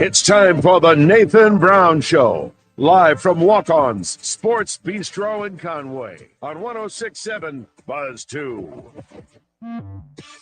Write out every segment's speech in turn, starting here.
It's time for the Nathan Brown Show, live from Walk-Ons Sports Bistreaux in Conway on 106.7 Buzz 2.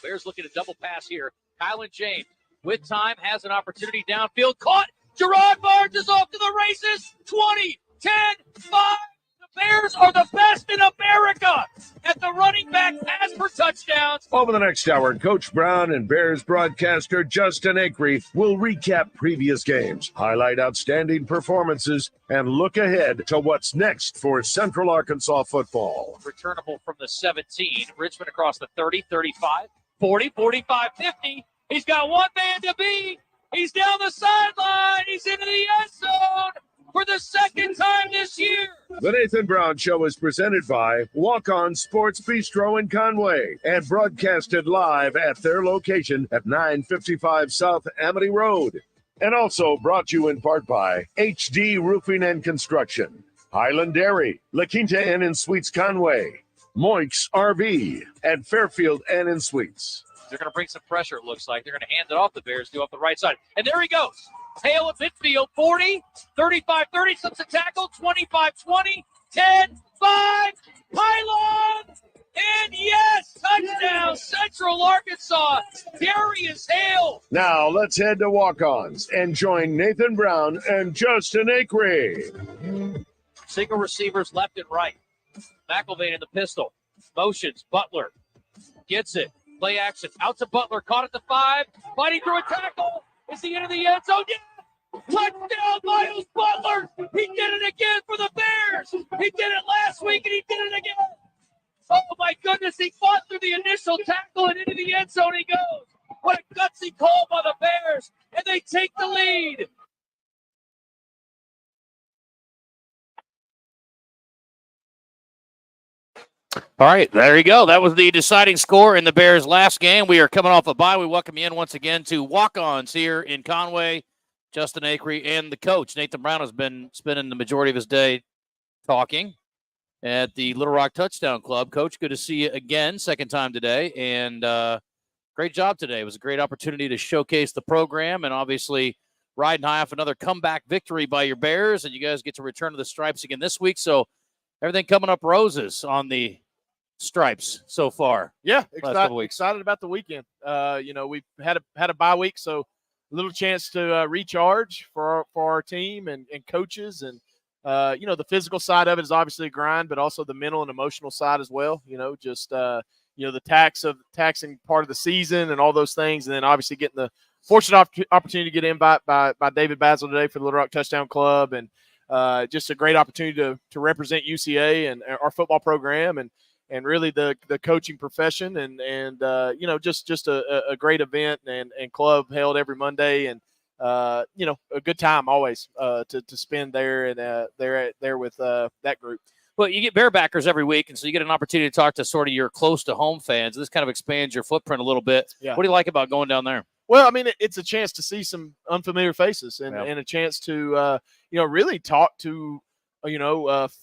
Bears looking to double pass here. Kylan James, with time, has an opportunity downfield. Caught. Gerard Barnes is off to the races. 20, 10, 5. The Bears are the best in America at the running back pass for touchdowns. Over the next hour, Coach Brown and Bears broadcaster Justin Acri will recap previous games, highlight outstanding performances, and look ahead to what's next for Central Arkansas football. Returnable from the 17. Richmond across the 30, 35, 40, 45, 50. He's got one man to beat. He's down the sideline. He's into the end zone for the second time this year. The Nathan Brown Show is presented by Walk-Ons Sports Bistreaux in Conway and broadcasted live at their location at 955 South Amity Road. And also brought to you in part by HD Roofing and Construction, Highland Dairy, La Quinta Inn and Suites Conway, Moix RV, and Fairfield Inn and Suites. They're going to bring some pressure, it looks like. They're going to hand it off the Bears, do off the right side. And there he goes. Tail at midfield, 40, 35-30, slips a tackle, 25-20, 10, 5, pylon, and yes, touchdown, Central Arkansas. Darius Hale. Now let's head to Walk-Ons and join Nathan Brown and Justin Acri. Single receivers left and right. McElvain in the pistol. Motions, Butler gets it. Play action, out to Butler, caught at the 5, fighting through a tackle. Is he into the end zone? Yeah! Touchdown, Miles Butler! He did it again for the Bears! He did it last week, and he did it again! Oh, my goodness, he fought through the initial tackle, and into the end zone he goes! What a gutsy call by the Bears, and they take the lead! All right, there you go. That was the deciding score in the Bears' last game. We are coming off a bye. We welcome you in once again to Walk-Ons here in Conway. Justin Acri and the coach. Nathan Brown has been spending the majority of his day talking at the Little Rock Touchdown Club. Coach, good to see you again, second time today. And great job today. It was a great opportunity to showcase the program and obviously riding high off another comeback victory by your Bears. And you guys get to return to the Stripes again this week. So everything coming up roses on the Stripes so far. Yeah, excited about the weekend. We've had a bye week, so a little chance to recharge for our team and coaches. And, the physical side of it is obviously a grind, but also the mental and emotional side as well. The taxing part of the season and all those things. And then obviously getting the fortunate opportunity to get in by David Basil today for the Little Rock Touchdown Club. And just a great opportunity to represent UCA and our football program and really the coaching profession and just a great event and club held every Monday and a good time always to spend there and there with that group. Well, you get Bearbackers every week, and so you get an opportunity to talk to sort of your close-to-home fans. This kind of expands your footprint a little bit. Yeah. What do you like about going down there? Well, I mean, it's a chance to see some unfamiliar faces and a chance to, really talk to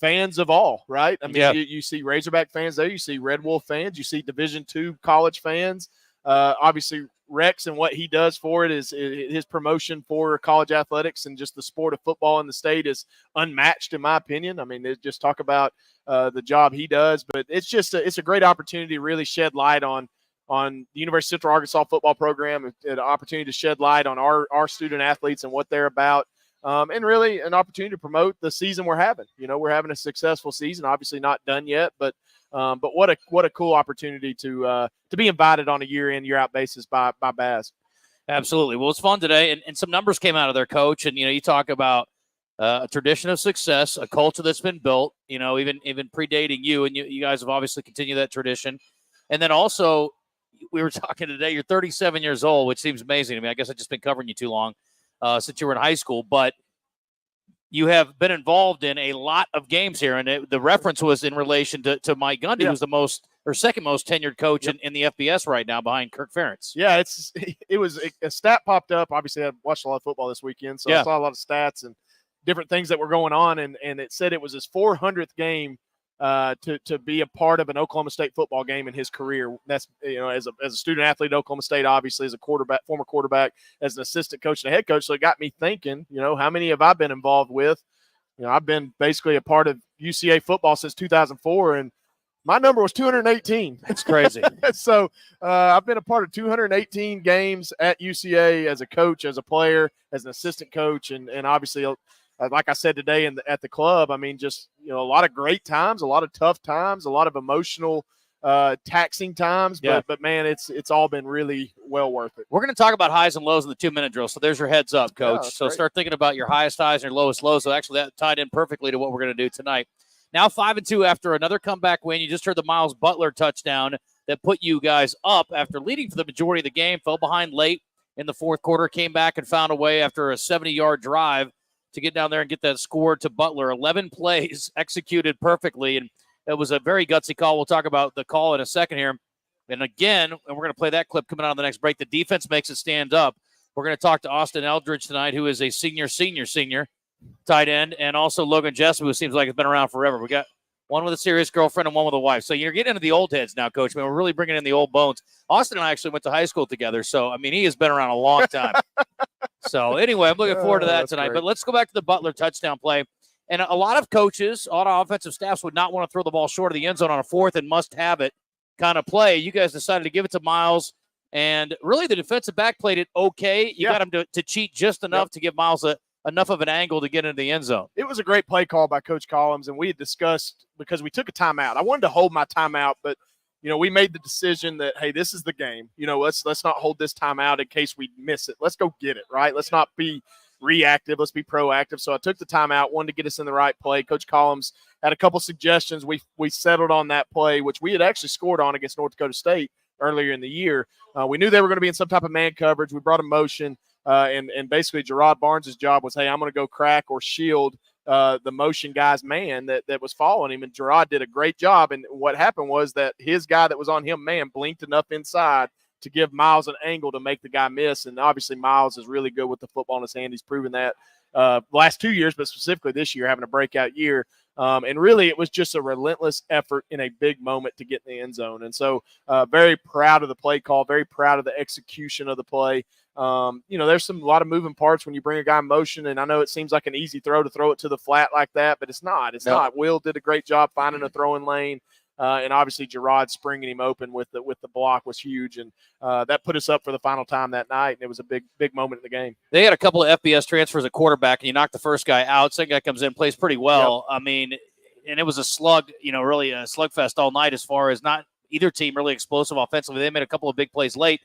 fans of all, right? I mean, you see Razorback fans there, you see Red Wolf fans, you see Division II college fans. Obviously, Rex and what he does for it is his promotion for college athletics and just the sport of football in the state is unmatched, in my opinion. I mean, just talk about the job he does, but it's a great opportunity to really shed light on the University of Central Arkansas football program, an opportunity to shed light on our student athletes and what they're about. And really an opportunity to promote the season we're having. We're having a successful season, obviously not done yet, but what a cool opportunity to be invited on a year in, year out basis by Baz. Absolutely. Well, it's fun today, and some numbers came out of there, Coach. And you talk about a tradition of success, a culture that's been built. Even predating you, and you guys have obviously continued that tradition. And then also, we were talking today. You're 37 years old, which seems amazing to me. I guess I've just been covering you too long. Since you were in high school, but you have been involved in a lot of games here, and the reference was in relation to Mike Gundy, who's the most or second most tenured coach in the FBS right now behind Kirk Ferentz. Yeah, it was a stat popped up. Obviously, I watched a lot of football this weekend, so I saw a lot of stats and different things that were going on, and it said it was his 400th game to be a part of an Oklahoma State football game in his career. That's, as a student athlete at Oklahoma State, obviously as a former quarterback, as an assistant coach and a head coach. So it got me thinking, how many have I been involved with? I've been basically a part of UCA football since 2004, and my number was 218. It's crazy. So I've been a part of 218 games at UCA as a coach, as a player, as an assistant coach, and obviously, like I said today at the club, I mean, just a lot of great times, a lot of tough times, a lot of emotional, taxing times. Yeah. But man, it's all been really well worth it. We're going to talk about highs and lows in the 2-minute drill. So there's your heads up, Coach. So great. Start thinking about your highest highs and your lowest lows. So actually, that tied in perfectly to what we're going to do tonight. Now 5-2 after another comeback win. You just heard the Miles Butler touchdown that put you guys up after leading for the majority of the game. Fell behind late in the fourth quarter. Came back and found a way after a 70-yard drive to get down there and get that score to Butler. 11 plays executed perfectly, and it was a very gutsy call. We'll talk about the call in a second here. And again, and we're going to play that clip coming out on the next break. The defense makes it stand up. We're going to talk to Austin Eldridge tonight, who is a senior tight end, and also Logan Jessup, who seems like it's been around forever. We got one with a serious girlfriend and one with a wife. So you're getting into the old heads now, Coach. I mean, we're really bringing in the old bones. Austin and I actually went to high school together, so, I mean, he has been around a long time. So, anyway, I'm looking forward to that tonight. Great. But let's go back to the Butler touchdown play. And a lot of coaches, a lot of offensive staffs would not want to throw the ball short of the end zone on a fourth and must-have-it kind of play. You guys decided to give it to Miles, and really the defensive back played it okay. You got him to cheat just enough to give Miles enough of an angle to get into the end zone. It was a great play call by Coach Collins, and we had discussed, because we took a timeout. I wanted to hold my timeout, but we made the decision that, hey, this is the game. Let's not hold this timeout in case we miss it. Let's go get it, right? Let's not be reactive. Let's be proactive. So I took the timeout, wanted to get us in the right play. Coach Collins had a couple suggestions. We settled on that play, which we had actually scored on against North Dakota State earlier in the year. We knew they were going to be in some type of man coverage. We brought a motion, and basically Gerard Barnes' job was, hey, I'm going to go crack or shield the motion guy's man that was following him, and Gerard did a great job. And what happened was that his guy that was on him, man, blinked enough inside to give Miles an angle to make the guy miss. And obviously Miles is really good with the football in his hand. He's proven that last 2 years, but specifically this year, having a breakout year. And really it was just a relentless effort in a big moment to get in the end zone. And so very proud of the play call, very proud of the execution of the play. There's a lot of moving parts when you bring a guy in motion, and I know it seems like an easy throw to throw it to the flat like that, but it's not. It's not. Will did a great job finding a throwing lane. And obviously Gerard springing him open with the block was huge, and that put us up for the final time that night. And it was a big moment in the game. They had a couple of FBS transfers at quarterback, and you knocked the first guy out. Second guy comes in, plays pretty well. Yep. I mean, and it was a slug, really a slugfest all night as far as not either team really explosive offensively. They made a couple of big plays late,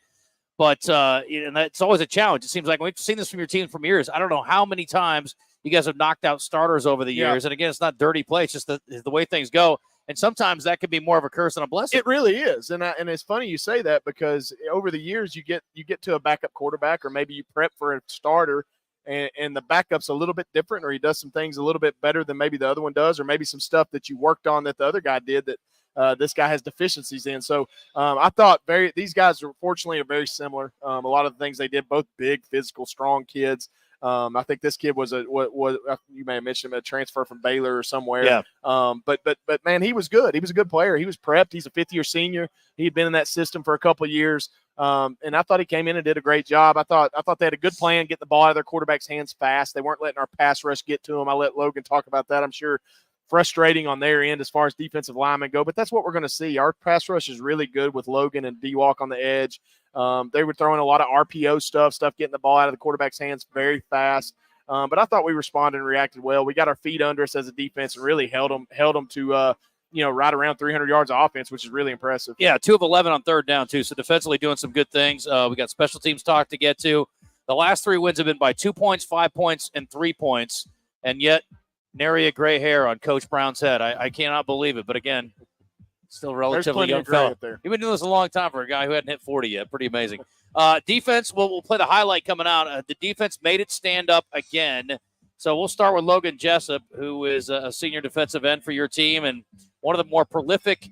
but and that's always a challenge. It seems like we've seen this from your team for years. I don't know how many times you guys have knocked out starters over the years. And again, it's not dirty play; it's just the way things go. And sometimes that could be more of a curse than a blessing. It really is. And it's funny you say that, because over the years you get to a backup quarterback, or maybe you prep for a starter, and the backup's a little bit different, or he does some things a little bit better than maybe the other one does, or maybe some stuff that you worked on that the other guy did that this guy has deficiencies in. So I thought these guys fortunately are very similar. A lot of the things they did, both big, physical, strong kids. I think this kid was you may have mentioned him, a transfer from Baylor or somewhere. Yeah. But man, he was good. He was a good player. He was prepped. He's a fifth-year senior. He had been in that system for a couple of years. And I thought he came in and did a great job. I thought they had a good plan, get the ball out of their quarterback's hands fast. They weren't letting our pass rush get to him. I let Logan talk about that. I'm sure frustrating on their end as far as defensive linemen go, but that's what we're going to see. Our pass rush is really good with Logan and D-Walk on the edge. They were throwing a lot of RPO stuff getting the ball out of the quarterback's hands very fast. But I thought we responded and reacted well. We got our feet under us as a defense and really held them to right around 300 yards of offense, which is really impressive. Yeah, 2 of 11 on third down too. So defensively doing some good things. We got special teams talk to get to. The last 3 wins have been by 2 points, 5 points, and 3 points, and yet nary a gray hair on Coach Brown's head. I cannot believe it, but again, still relatively young fellow. You've been doing this a long time for a guy who hadn't hit 40 yet. Pretty amazing. Defense, we'll play the highlight coming out. The defense made it stand up again. So we'll start with Logan Jessup, who is a senior defensive end for your team and one of the more prolific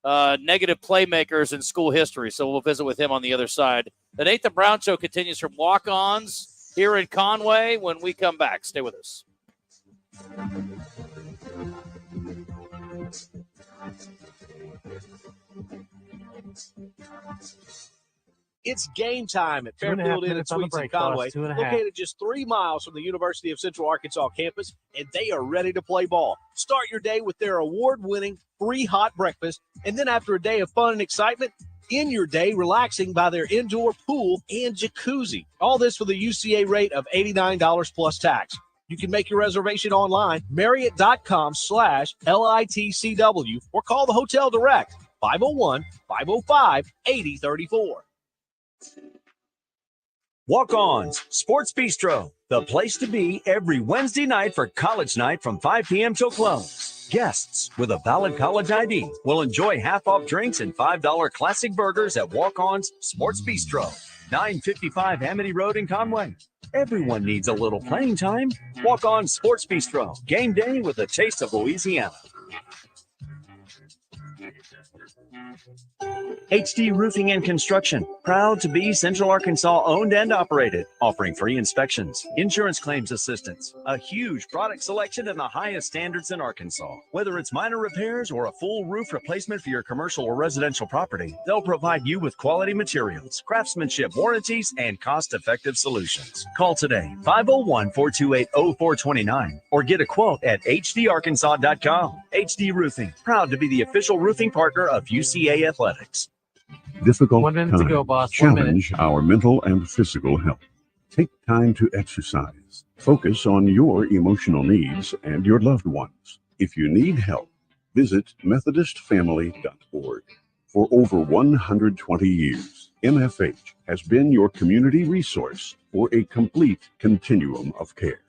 negative playmakers in school history. So we'll visit with him on the other side. The Nathan Brown Show continues from Walk-Ons here in Conway when we come back. Stay with us. It's game time at Fairfield Inn and Suites in Conway, located just 3 miles from the University of Central Arkansas campus, and they are ready to play ball. Start your day with their award-winning free hot breakfast, and then after a day of fun and excitement, end your day relaxing by their indoor pool and jacuzzi. All this for the UCA rate of $89 plus tax. You can make your reservation online, Marriott.com/LITCW, or call the hotel direct, 501-505-8034. Walk-Ons Sports Bistreaux, the place to be every Wednesday night for college night from 5 p.m. till close. Guests with a valid college ID will enjoy half-off drinks and $5 classic burgers at Walk-Ons Sports Bistreaux, 955 Amity Road in Conway. Everyone needs a little playing time. Walk-Ons Sports Bistreaux, game day with a taste of Louisiana. HD Roofing and Construction, proud to be Central Arkansas owned and operated, offering free inspections, insurance claims assistance, a huge product selection and the highest standards in Arkansas. Whether it's minor repairs or a full roof replacement for your commercial or residential property, they'll provide you with quality materials, craftsmanship, warranties, and cost-effective solutions. Call today, 501-428-0429, or get a quote at hdarkansas.com. HD Roofing, proud to be the official roofing partner of UCA Athletics. Difficult times challenge our mental and physical health. Take time to exercise. Focus on your emotional needs and your loved ones. If you need help, visit MethodistFamily.org. For over 120 years, MFH has been your community resource for a complete continuum of care.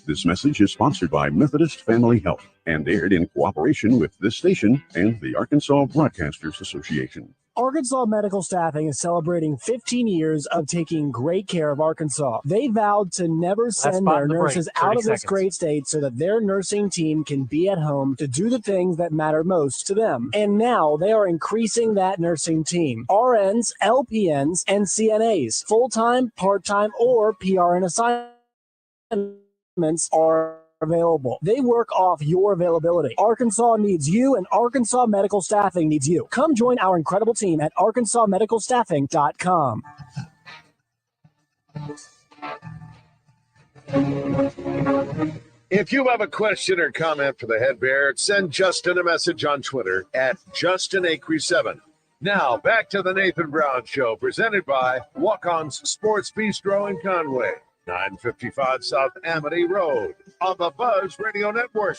This message is sponsored by Methodist Family Health and aired in cooperation with this station and the Arkansas Broadcasters Association. Arkansas Medical Staffing is celebrating 15 years of taking great care of Arkansas. They vowed to never send their nurses out of this great state so that their nursing team can be at home to do the things that matter most to them. And now they are increasing that nursing team. RNs, LPNs, and CNAs, full-time, part-time, or PRN assignments are available. They work off your availability. Arkansas needs you, and Arkansas Medical Staffing needs you. Come join our incredible team at arkansasmedicalstaffing.com. If you have a question or comment for the head bear, send Justin a message on Twitter at JustinAcri7. Now, back to the Nathan Brown Show, presented by Walk-Ons Sports Bistreaux in Conway, 955 South Amity Road, on the Buzz Radio Network.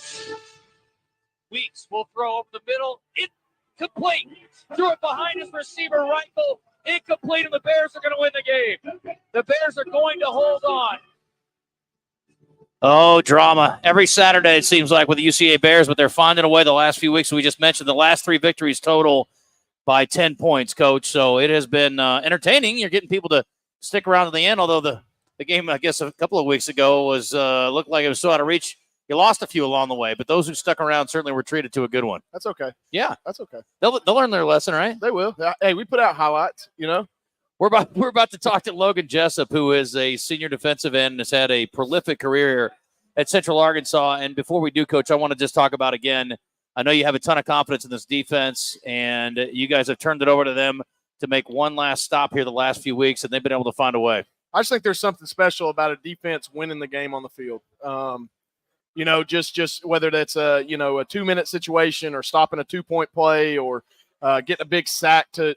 Weeks will throw over the middle. Incomplete. Threw it behind his receiver, Reichel. Incomplete, and the Bears are going to win the game. The Bears are going to hold on. Oh, drama. Every Saturday, it seems like, with the UCA Bears, but they're finding a way the last few weeks. We just mentioned the last 3 victories total by 10 points, Coach. So it has been entertaining. You're getting people to stick around to the end, although the game, I guess, a couple of weeks ago was looked like it was so out of reach. You lost a few along the way, but those who stuck around certainly were treated to a good one. That's okay. Yeah. That's okay. They'll learn their lesson, right? They will. Hey, we put out highlights, you know. We're about to talk to Logan Jessup, who is a senior defensive end and has had a prolific career at Central Arkansas. And before we do, Coach, I want to just talk about, again, I know you have a ton of confidence in this defense, and you guys have turned it over to them to make one last stop here the last few weeks, and they've been able to find a way. I just think there's something special about a defense winning the game on the field. You know, just whether that's a 2-minute situation or stopping a 2-point play or getting a big sack to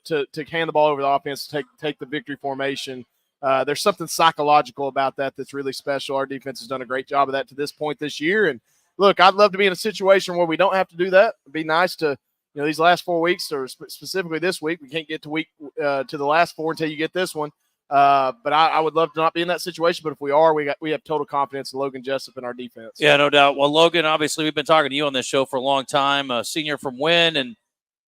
hand the ball over the offense to take the victory formation. There's something psychological about that that's really special. Our defense has done a great job of that to this point this year. And look, I'd love to be in a situation where we don't have to do that. It'd be nice to, these last 4 weeks, or specifically this week, we can't get to the last 4 until you get this one. But I would love to not be in that situation. But if we are, we have total confidence in Logan Jessup and our defense. Yeah, no doubt. Well, Logan, obviously, we've been talking to you on this show for a long time. A senior from Wynn, and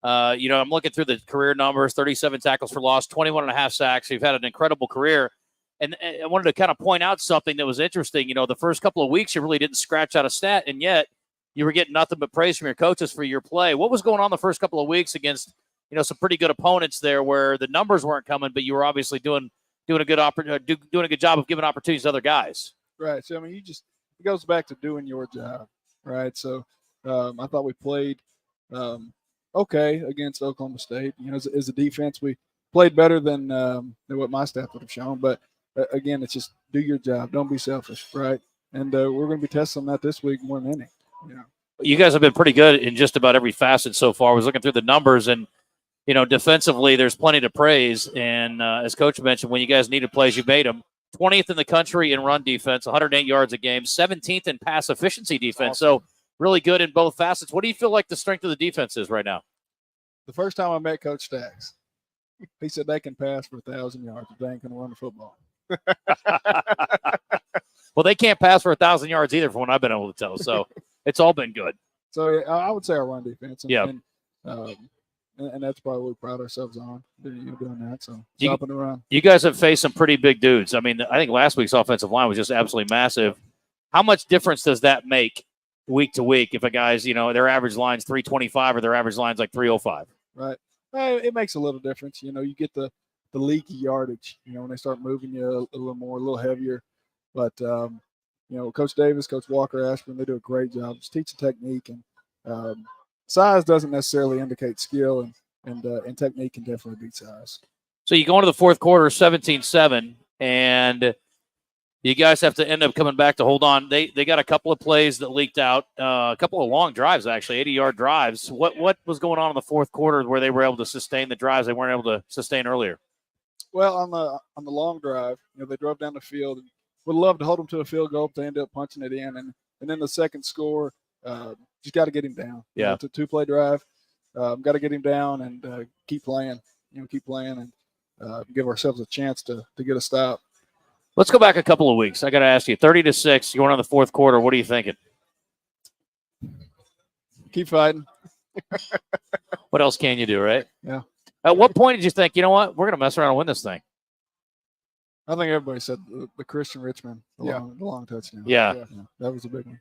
I'm looking through the career numbers: 37 tackles for loss, 21.5 sacks. You've had an incredible career. And I wanted to kind of point out something that was interesting. The first couple of weeks, you really didn't scratch out a stat, and yet you were getting nothing but praise from your coaches for your play. What was going on the first couple of weeks against, some pretty good opponents there, where the numbers weren't coming, but you were obviously doing a good job of giving opportunities to other guys. Right. So it goes back to doing your job, right? So I thought we played okay against Oklahoma State. As a defense, we played better than what my staff would have shown. But again, it's just do your job. Don't be selfish, right? And we're going to be testing that this week more than any. You guys have been pretty good in just about every facet so far. I was looking through the numbers, and defensively, there's plenty to praise. And as Coach mentioned, when you guys needed plays, you made them. 20th in the country in run defense, 108 yards a game, 17th in pass efficiency defense. Awesome. So really good in both facets. What do you feel like the strength of the defense is right now? The first time I met Coach Stacks, he said they can pass for 1,000 yards, but they ain't going to run the football. Well, they can't pass for 1,000 yards either, from what I've been able to tell. So it's all been good. So I would say our run defense. And that's probably what we pride ourselves on, doing that. So stopping the run. You guys have faced some pretty big dudes. I mean, I think last week's offensive line was just absolutely massive. How much difference does that make week to week if a guy's, their average line's 325 or their average line's like 305? Right. It makes a little difference. You get the leaky yardage, when they start moving you a little more, a little heavier. But, Coach Davis, Coach Walker, Ashburn, they do a great job just teaching technique. And size doesn't necessarily indicate skill, and technique can definitely beat size. So you go into the fourth quarter 17-7, and you guys have to end up coming back to hold on. They got a couple of plays that leaked out, a couple of long drives, actually, 80-yard drives. What was going on in the fourth quarter where they were able to sustain the drives they weren't able to sustain earlier? Well, on the long drive, they drove down the field and would love to hold them to a field goal, but they ended up punching it in. And then the second score, just got to get him down. Yeah. It's a two-play drive. Got to get him down and keep playing. Keep playing and give ourselves a chance to get a stop. Let's go back a couple of weeks. I got to ask you, 30-6, going on the fourth quarter. What are you thinking? Keep fighting. What else can you do, right? Yeah. At what point did you think, you know what, we're going to mess around and win this thing? I think everybody said the Christian Richmond, the long touchdown. Yeah. That was a big one.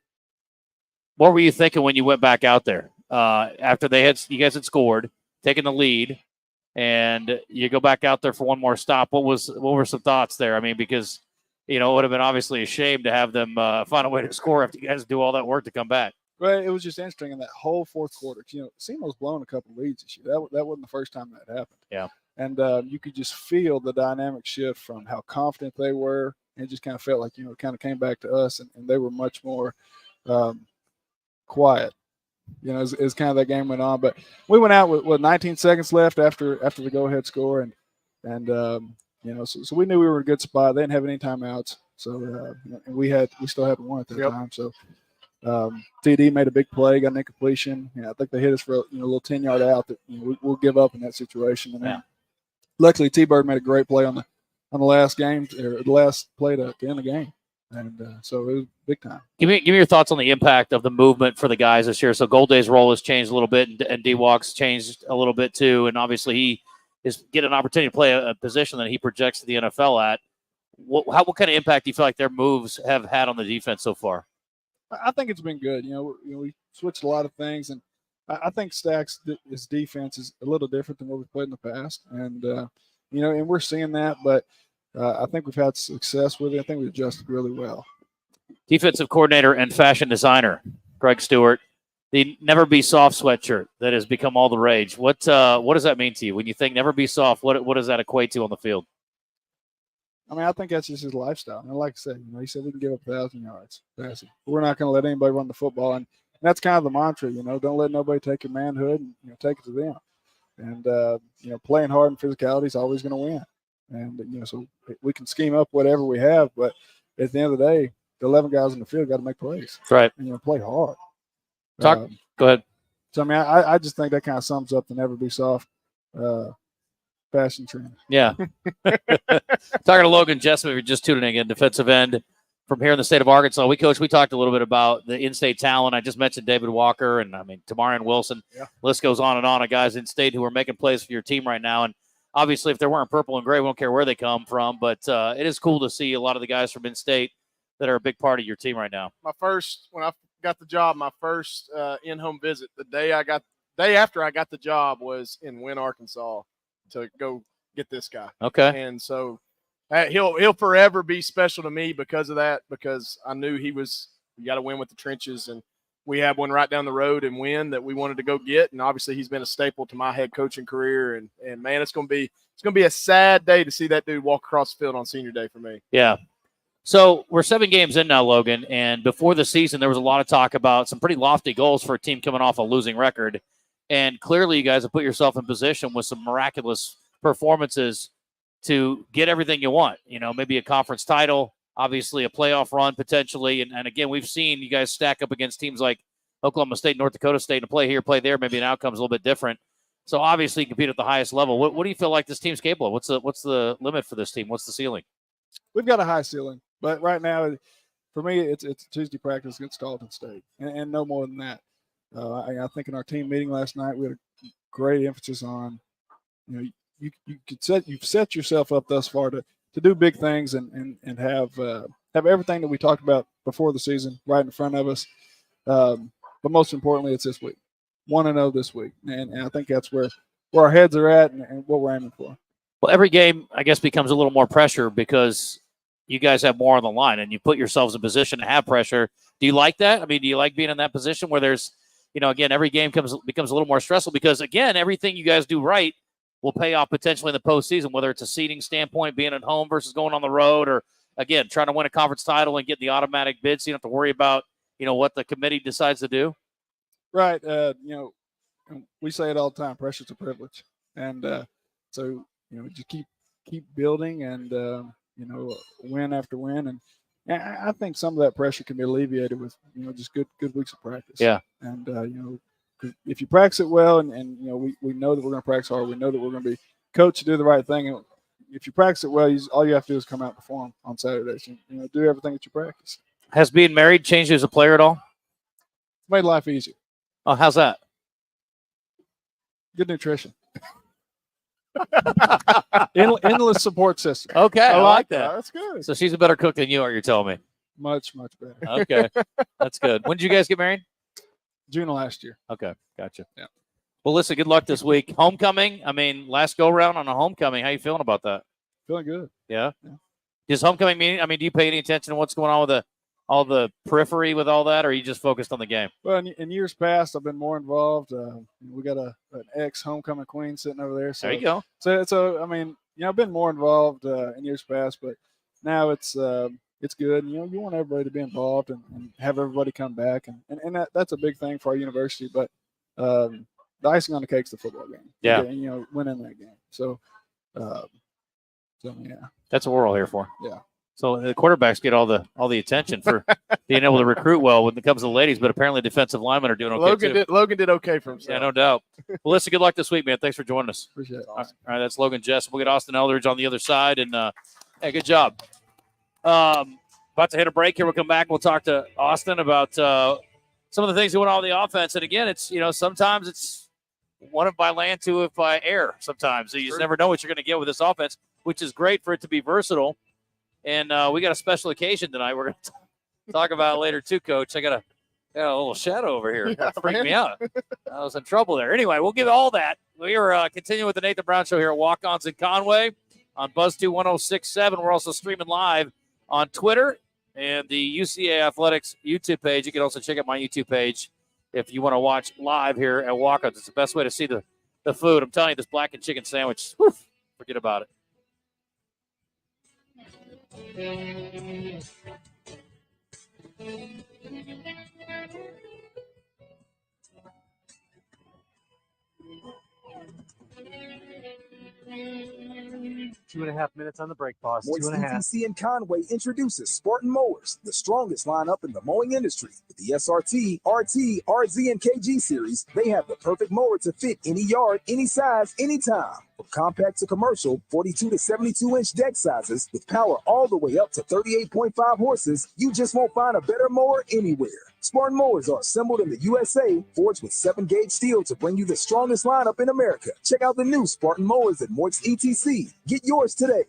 What were you thinking when you went back out there after you guys had scored, taken the lead, and you go back out there for one more stop? What were some thoughts there? I mean, because it would have been obviously a shame to have them find a way to score after you guys do all that work to come back. Well, it was just interesting in that whole fourth quarter. SEMO's blown a couple of leads this year. That wasn't the first time that happened. Yeah. And you could just feel the dynamic shift from how confident they were, and it just kind of felt like, it kind of came back to us, and they were much more quiet, as kind of that game went on. But we went out with 19 seconds left after the go-ahead score, and so we knew we were in a good spot. They didn't have any timeouts, so and we still had one at that time. So TD made a big play, got an incompletion. I think they hit us for a little 10-yard out that we'll give up in that situation. And then luckily T-Bird made a great play on the last game, or the last play to end the game. And so it was big time. Give me your thoughts on the impact of the movement for the guys this year. So Golday's role has changed a little bit, and D-Walk's changed a little bit too. And obviously he is getting an opportunity to play a position that he projects to the NFL at. What kind of impact do you feel like their moves have had on the defense so far? I think it's been good. We switched a lot of things, and I think Stack's his defense is a little different than what we've played in the past. And, and we're seeing that, but I think we've had success with it. I think we adjusted really well. Defensive coordinator and fashion designer, Greg Stewart, the Never Be Soft sweatshirt that has become all the rage. What does that mean to you? When you think Never Be Soft, what does that equate to on the field? I mean, I think that's just his lifestyle. And like I said, he said we can give up 1,000 yards passing. We're not going to let anybody run the football. And that's kind of the mantra, don't let nobody take your manhood and take it to them. And, playing hard and physicality is always going to win. And, so we can scheme up whatever we have, but at the end of the day, the 11 guys in the field got to make plays. Right. And, play hard. Go ahead. So, I mean, I just think that kind of sums up the Never Be Soft fashion trend. Yeah. Talking to Logan Jessup, if you're just tuning in, defensive end from here in the state of Arkansas. We talked a little bit about the in-state talent. I just mentioned David Walker and Tamarian Wilson. Yeah. List goes on and on of guys in state who are making plays for your team right now. And obviously if they're wearing purple and gray, we don't care where they come from, but it is cool to see a lot of the guys from in-state that are a big part of your team right now. When I got the job, my first in-home visit, the day after I got the job was in Wynne, Arkansas, to go get this guy. Okay. And so he'll forever be special to me because of that, because I knew you got to win with the trenches. And we have one right down the road and win that we wanted to go get. And obviously he's been a staple to my head coaching career. And man, it's going to be a sad day to see that dude walk across the field on senior day for me. Yeah. So we're 7 games in now, Logan. And before the season, there was a lot of talk about some pretty lofty goals for a team coming off a losing record. And clearly you guys have put yourself in position with some miraculous performances to get everything you want. You know, maybe a conference title, obviously a playoff run potentially. And again, we've seen you guys stack up against teams like Oklahoma State, North Dakota State, and play here, play there. Maybe an outcome's a little bit different. So obviously compete at the highest level. What do you feel like this team's capable of? What's the limit for this team? What's the ceiling? We've got a high ceiling, but right now, for me, it's Tuesday practice against Dalton State, and no more than that. I think in our team meeting last night, we had a great emphasis on, you've set yourself up thus far to do big things and have everything that we talked about before the season right in front of us. But most importantly, it's this week. 1-0 this week, and I think that's where our heads are at and what we're aiming for. Well, every game, I guess, becomes a little more pressure because you guys have more on the line and you put yourselves in position to have pressure. Do you like that? I mean, do you like being in that position where there's, again, every game becomes a little more stressful because, again, everything you guys do right will pay off potentially in the postseason, whether it's a seeding standpoint, being at home versus going on the road, or, again, trying to win a conference title and get the automatic bid so you don't have to worry about, what the committee decides to do? Right. We say it all the time, pressure's a privilege. And so, just keep building and, win after win. And I think some of that pressure can be alleviated with, just good weeks of practice. Yeah. And, if you practice it well and we know that we're going to practice hard, we know that we're going to be coached to do the right thing. And if you practice it well, all you have to do is come out and perform on Saturdays. Do everything that you practice. Has being married changed you as a player at all? Made life easier. Oh, how's that? Good nutrition. Endless support system. Okay, I like that. That's good. So she's a better cook than you are, you're telling me. Much better. Okay, that's good. When did you guys get married? June of last year. Okay, gotcha. Yeah. Well, listen, good luck this week. Homecoming, last go-round on a homecoming. How you feeling about that? Feeling good. Yeah? Does homecoming mean, do you pay any attention to what's going on with all the periphery with all that, or are you just focused on the game? Well, in years past, I've been more involved. We got an ex-homecoming queen sitting over there. So, there you go. So I've been more involved in years past, but now it's good. You want everybody to be involved and have everybody come back, and that's a big thing for our university. But the icing on the cake's the football game. Yeah. Winning that game. So yeah. That's what we're all here for. Yeah. So the quarterbacks get all the attention for being able to recruit well when it comes to the ladies, but apparently defensive linemen are doing okay Logan did okay for himself. Yeah, no doubt. Well, listen, good luck this week, man. Thanks for joining us. Appreciate it. Awesome. All right, that's Logan Jessup. We'll get Austin Eldridge on the other side, and hey, good job. About to hit a break here. We'll come back. We'll talk to Austin about some of the things that went on the offense. And again, it's sometimes it's one if by land, two if by air. Sometimes so you just never know what you're going to get with this offense, which is great for it to be versatile. And we got a special occasion tonight. We're going to talk about it later too, Coach. I got a little shadow over here. Yeah, freaked me out. I was in trouble there. Anyway, we'll give all that. We are continuing with the Nathan Brown Show here at Walk-Ons in Conway on Buzz2 1067. We're also streaming live on Twitter and the UCA Athletics YouTube page. You can also check out my YouTube page if you want to watch live here at Walk-Ons. It's the best way to see the food. I'm telling you, this blackened chicken sandwich, forget about it. 2.5 minutes on the break pause. Moist ETC in Conway introduces Spartan Mowers, the strongest lineup in the mowing industry. With the SRT, RT, RZ, and KG series, they have the perfect mower to fit any yard, any size, anytime. From compact to commercial, 42 to 72-inch deck sizes, with power all the way up to 38.5 horses, you just won't find a better mower anywhere. Spartan mowers are assembled in the USA, forged with 7-gauge steel to bring you the strongest lineup in America. Check out the new Spartan mowers at Moist ETC. Get yours today.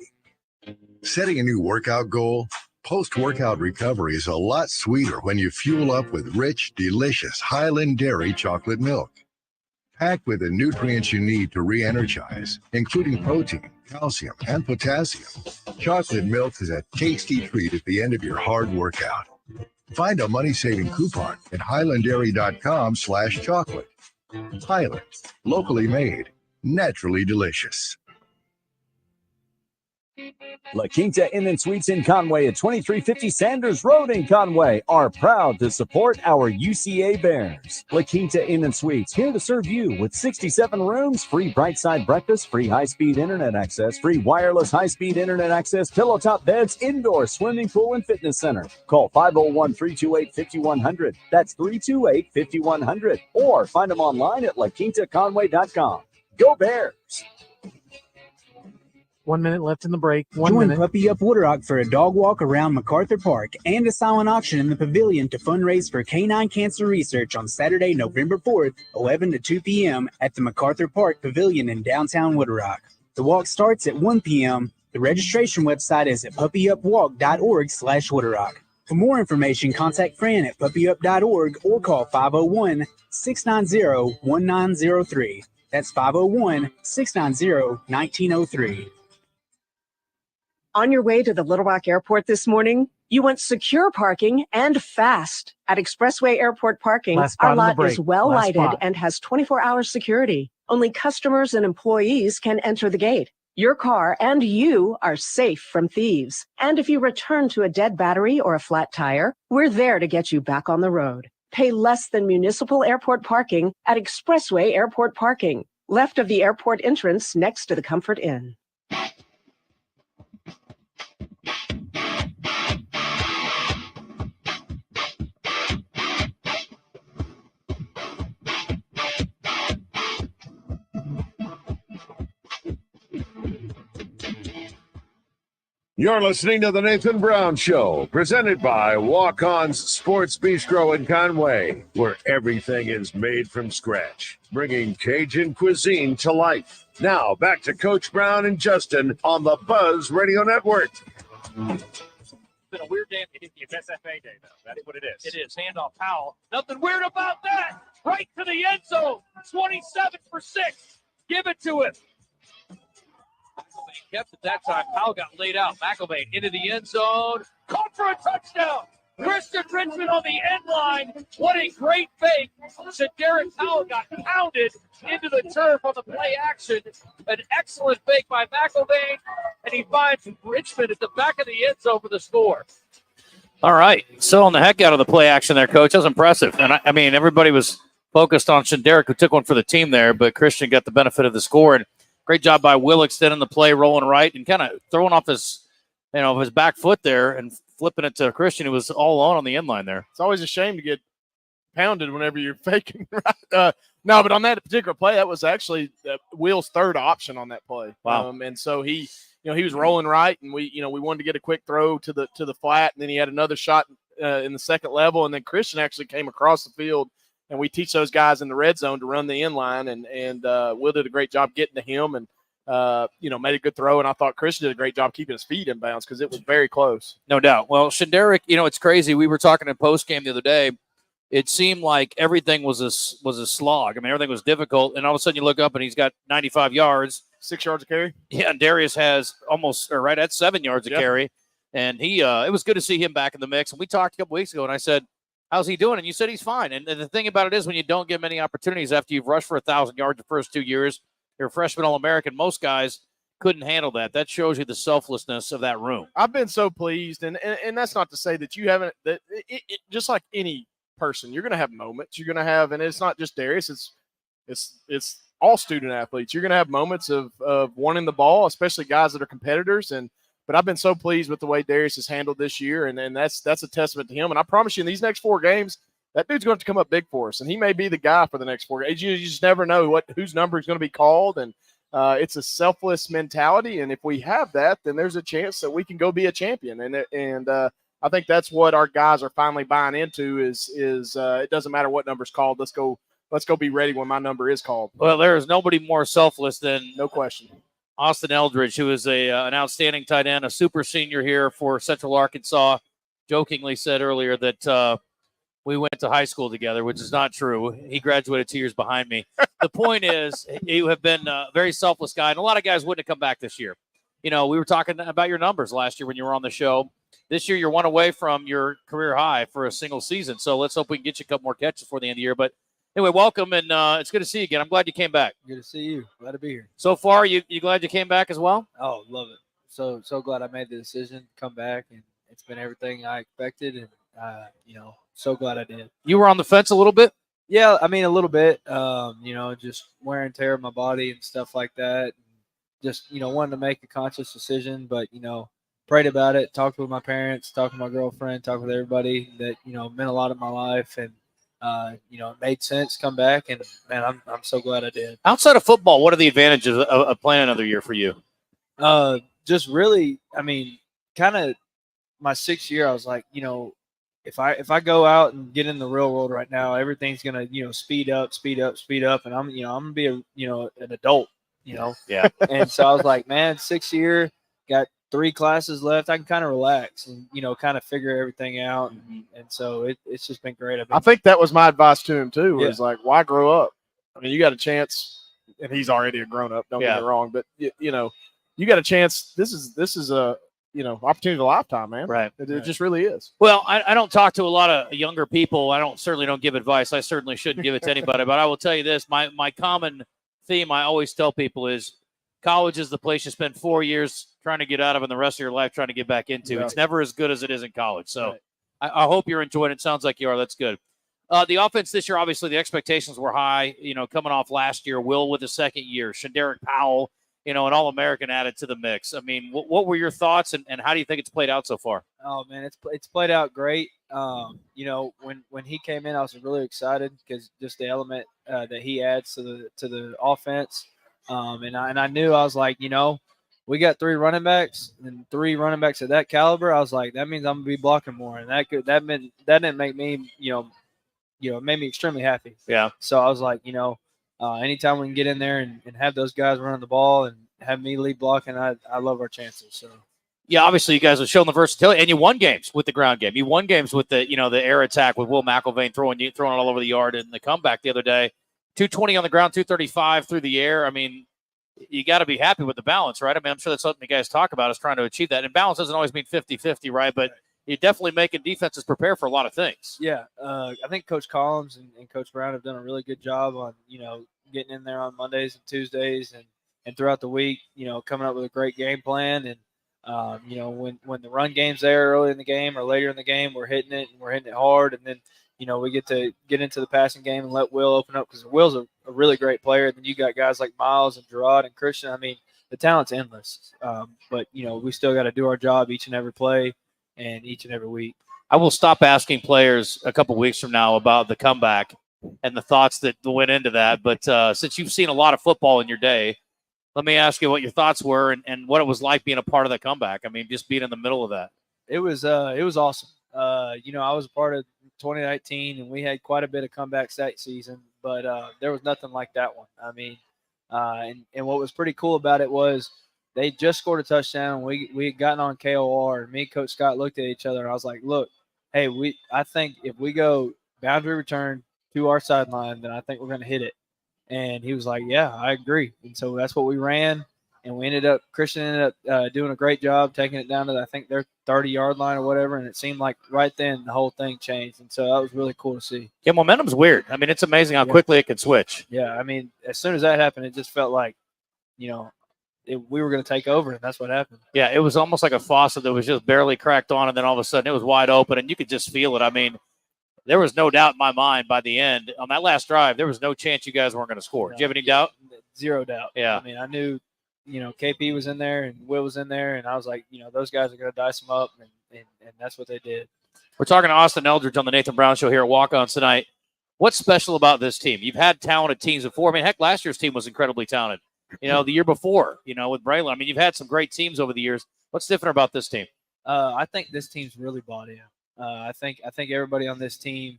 Setting a new workout goal? Post-workout recovery is a lot sweeter when you fuel up with rich, delicious Highland Dairy chocolate milk. Packed with the nutrients you need to re-energize, including protein, calcium, and potassium, chocolate milk is a tasty treat at the end of your hard workout. Find a money-saving coupon at highlanddairy.com/chocolate. Highland, locally made, naturally delicious. La Quinta Inn and Suites in Conway at 2350 Sanders Road in Conway are proud to support our UCA Bears. La Quinta Inn and Suites, here to serve you with 67 rooms, free Brightside breakfast, free high-speed internet access, free wireless high-speed internet access, pillow top beds, indoor swimming pool, and fitness center. Call 501-328-5100. That's 328-5100. Or find them online at laquintaconway.com. Go Bears! 1 minute left in the break. Join Puppy Up Woodrock for a dog walk around MacArthur Park and a silent auction in the pavilion to fundraise for canine cancer research on Saturday, November 4th, 11 to 2 p.m. at the MacArthur Park Pavilion in downtown Woodrock. The walk starts at 1 p.m. The registration website is at puppyupwalk.org/Woodrock. For more information, contact Fran at puppyup.org or call 501-690-1903. That's 501-690-1903. On your way to the Little Rock Airport this morning, you want secure parking and fast. At Expressway Airport Parking, our lot is well lighted and has 24-hour security. Only customers and employees can enter the gate. Your car and you are safe from thieves. And if you return to a dead battery or a flat tire, we're there to get you back on the road. Pay less than municipal airport parking at Expressway Airport Parking, left of the airport entrance next to the Comfort Inn. You're listening to the Nathan Brown Show, presented by Walk-Ons Sports Bistreaux in Conway, where everything is made from scratch, bringing Cajun cuisine to life. Now, back to Coach Brown and Justin on the Buzz Radio Network. It's been a weird day. It's SFA day, though. That's what it is. It is. Handoff Powell. Nothing weird about that. Right to the end zone. 27 for 6. Give it to him. McElvain kept it that time. Powell got laid out. McElvain into the end zone. Caught for a touchdown. Christian Richmond on the end line. What a great fake. Derek Powell got pounded into the turf on the play action. An excellent fake by McElvain. And he finds Richmond at the back of the end zone for the score. All right. Selling the heck out of the play action there, Coach. That was impressive. And, I mean, everybody was focused on Derek, who took one for the team there, but Christian got the benefit of the score. And great job by Will extending the play, rolling right, and kind of throwing off his back foot there and flipping it to Christian, who was all alone on the end line there. It's always a shame to get pounded whenever you're faking. Right? No, but on that particular play, that was actually Will's third option on that play. Wow. And so he was rolling right, and we wanted to get a quick throw to the flat, and then he had another shot in the second level, and then Christian actually came across the field. And we teach those guys in the red zone to run the end line, and Will did a great job getting to him and, made a good throw. And I thought Christian did a great job keeping his feet in bounds because it was very close. No doubt. Well, Derek, it's crazy. We were talking in postgame the other day. It seemed like everything was a slog. I mean, everything was difficult. And all of a sudden you look up and he's got 95 yards. 6 yards of carry? Yeah, and Darius has right at 7 yards of carry. And it was good to see him back in the mix. And we talked a couple weeks ago, and I said, how's he doing? And you said he's fine. And the thing about it is when you don't get many opportunities after you've rushed for 1,000 yards the first 2 years, you're a freshman All-American. Most guys couldn't handle that. That shows you the selflessness of that room. I've been so pleased, and that's not to say that you haven't – that it just like any person, you're going to have moments. You're going to have – and it's not just Darius. It's all student athletes. You're going to have moments of wanting the ball, especially guys that are competitors. But I've been so pleased with the way Darius has handled this year, and that's a testament to him. And I promise you, in these next 4 games, that dude's going to have to come up big for us, and he may be the guy for the next 4 games. You just never know whose number is going to be called, and it's a selfless mentality. And if we have that, then there's a chance that we can go be a champion. And I think that's what our guys are finally buying into is it doesn't matter what number's called. Let's go be ready when my number is called. Well, there is nobody more selfless than no question Austin Eldridge, who is an outstanding tight end, a super senior here for Central Arkansas. Jokingly said earlier that we went to high school together, which is not true. He graduated 2 years behind me. The point is, you have been a very selfless guy, and a lot of guys wouldn't have come back this year. We were talking about your numbers last year when you were on the show. this year you're one away from your career high for a single season. So let's hope we can get you a couple more catches before the end of the year. But anyway, welcome, and it's good to see you again. I'm glad you came back. Good to see you. Glad to be here. So far, you glad you came back as well? Oh, love it. So glad I made the decision to come back, and it's been everything I expected, and so glad I did. You were on the fence a little bit? Yeah, I mean, a little bit. Just wear and tear of my body and stuff like that. Just wanted to make a conscious decision, but prayed about it, talked with my parents, talked with my girlfriend, talked with everybody that meant a lot in my life, and it made sense to come back, and man, I'm so glad I did. Outside of football, what are the advantages of playing another year for you? Just really, I mean, kind of my 6th year, I was like, if I go out and get in the real world right now, everything's gonna speed up, and I'm gonna be an adult, Yeah. And so I was like, man, 6th year, got 3 classes left. I can kind of relax and kind of figure everything out, and so it's just been great. I think that was my advice to him too. Yeah. Was like, why grow up? I mean, you got a chance, and he's already a grown up. Don't get me wrong, but you got a chance. This is a opportunity of a lifetime, man. Right. It just really is. Well, I don't talk to a lot of younger people. I certainly don't give advice. I certainly shouldn't give it to anybody. But I will tell you this: my common theme I always tell people is college is the place you spend 4 years trying to get out of and the rest of your life trying to get back into. Right. It's never as good as it is in college. So Right. I hope you're enjoying it. Sounds like you are. That's good. The offense this year, obviously, the expectations were high, coming off last year. Will with the second year. Shaderick Powell, an All-American added to the mix. I mean, what were your thoughts, and how do you think it's played out so far? Oh, man, it's played out great. When he came in, I was really excited because just the element that he adds to the offense. And I knew, I was like, we got 3 running backs and 3 running backs at that caliber. I was like, that means I'm gonna be blocking more, and that didn't make me, it made me extremely happy. Yeah. So I was like, anytime we can get in there and have those guys running the ball and have me lead blocking, I love our chances. So. Yeah, obviously you guys have shown the versatility, and you won games with the ground game. You won games with the the air attack with Will McElvain throwing it all over the yard, and the comeback the other day, 220 on the ground, 235 through the air. I mean, you got to be happy with the balance, right? I mean, I'm sure that's something you guys talk about is trying to achieve that. And balance doesn't always mean 50-50, right? But you're definitely making defenses prepare for a lot of things. Yeah, I think Coach Collins and Coach Brown have done a really good job on getting in there on Mondays and Tuesdays and throughout the week, coming up with a great game plan. And when the run game's there early in the game or later in the game, we're hitting it hard, and then we get to get into the passing game and let Will open up, because Will's a really great player. And then you got guys like Miles and Gerard and Christian. I mean, the talent's endless. But we still got to do our job each and every play and each and every week. I will stop asking players a couple weeks from now about the comeback and the thoughts that went into that. But since you've seen a lot of football in your day, let me ask you what your thoughts were and what it was like being a part of the comeback. I mean, just being in the middle of that. It was awesome. I was a part of 2019, and we had quite a bit of comebacks that season, but there was nothing like that one. I mean, and what was pretty cool about it was they just scored a touchdown. We had gotten on KOR, and me and Coach Scott looked at each other, and I was like, look, hey, I think if we go boundary return to our sideline, then I think we're going to hit it. And he was like, yeah, I agree. And so that's what we ran. And Christian ended up doing a great job taking it down to, I think, their 30-yard line or whatever. And it seemed like right then the whole thing changed. And so that was really cool to see. Yeah, momentum's weird. I mean, it's amazing how quickly it can switch. Yeah, I mean, as soon as that happened, it just felt like, we were going to take over, and that's what happened. Yeah, it was almost like a faucet that was just barely cracked on, and then all of a sudden it was wide open, and you could just feel it. I mean, there was no doubt in my mind by the end. On that last drive, there was no chance you guys weren't going to score. Did you have any doubt? Zero doubt. Yeah. I mean, I knew, KP was in there and Will was in there, and I was like, those guys are going to dice them up, and that's what they did. We're talking to Austin Eldridge on the Nathan Brown Show here at Walk-Ons tonight. What's special about this team? You've had talented teams before. I mean, heck, last year's team was incredibly talented. The year before, with Braylon. I mean, you've had some great teams over the years. What's different about this team? I think this team's really bought in. I think everybody on this team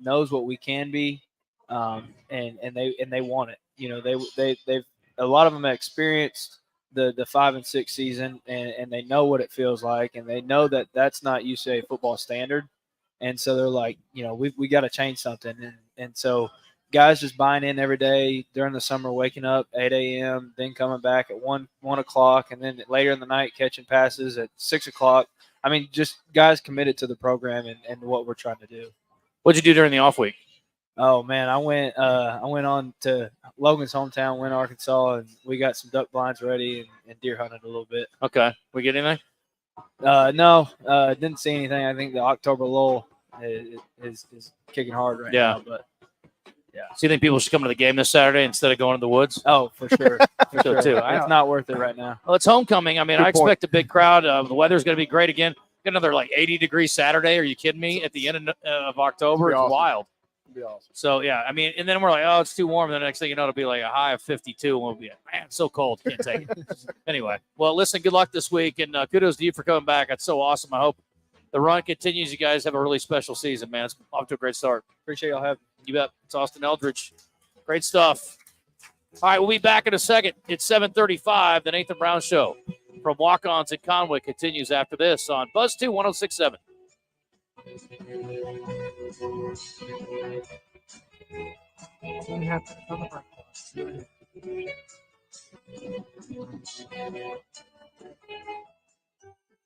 knows what we can be, and they want it. They've a lot of them have experienced the 5 and 6 season, and they know what it feels like, and they know that that's not UCLA football standard, and so they're like, we got to change something, and so guys just buying in every day during the summer, waking up 8 a.m., then coming back at 1 o'clock, and then later in the night catching passes at 6 o'clock. just guys committed to the program and what we're trying to do. What'd you do during the off week? Oh man, I went on to Logan's hometown, Wynne, Arkansas, and we got some duck blinds ready and deer hunted a little bit. Okay, we get anything? No, didn't see anything. I think the October lull is kicking hard right now. But yeah. So you think people should come to the game this Saturday instead of going to the woods? Oh, for sure. For sure. Too. It's not worth it right now. Well, it's homecoming. I mean, I expect a big crowd. The weather's going to be great again. Got another 80-degree Saturday. Are you kidding me? At the end of October, it's awesome. Wild. It'll be awesome. So yeah, I mean, and then we're like, oh, it's too warm. And the next thing you know, it'll be like a high of 52, and we'll be man, it's so cold, can't take it. Anyway, well, listen, good luck this week, and kudos to you for coming back. That's so awesome. I hope the run continues. You guys have a really special season, man. It's off to a great start. Appreciate y'all having me. You bet. It's Austin Eldridge. Great stuff. All right, we'll be back in a second. It's 7:35. The Nathan Brown Show from Walk-Ons in Conway continues after this on Buzz 2 106.7.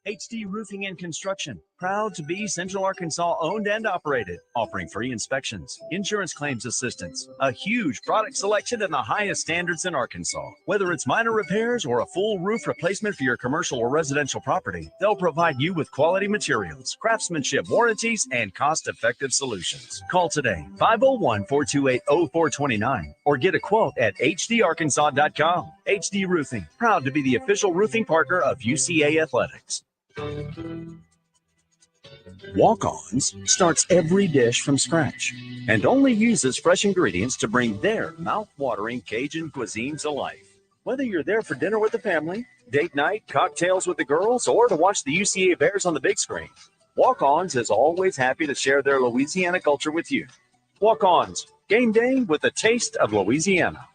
HD Roofing and Construction, proud to be Central Arkansas owned and operated, offering free inspections, insurance claims assistance, a huge product selection and the highest standards in Arkansas. Whether it's minor repairs or a full roof replacement for your commercial or residential property, they'll provide you with quality materials, craftsmanship, warranties, and cost-effective solutions. Call today, 501-428-0429, or get a quote at hdarkansas.com. HD Roofing, proud to be the official roofing partner of UCA Athletics. Walk-Ons starts every dish from scratch and only uses fresh ingredients to bring their mouth-watering Cajun cuisine to life. Whether you're there for dinner with the family, date night, cocktails with the girls, or to watch the UCA Bears on the big screen, Walk-Ons is always happy to share their Louisiana culture with you. Walk-Ons, game day with a taste of Louisiana.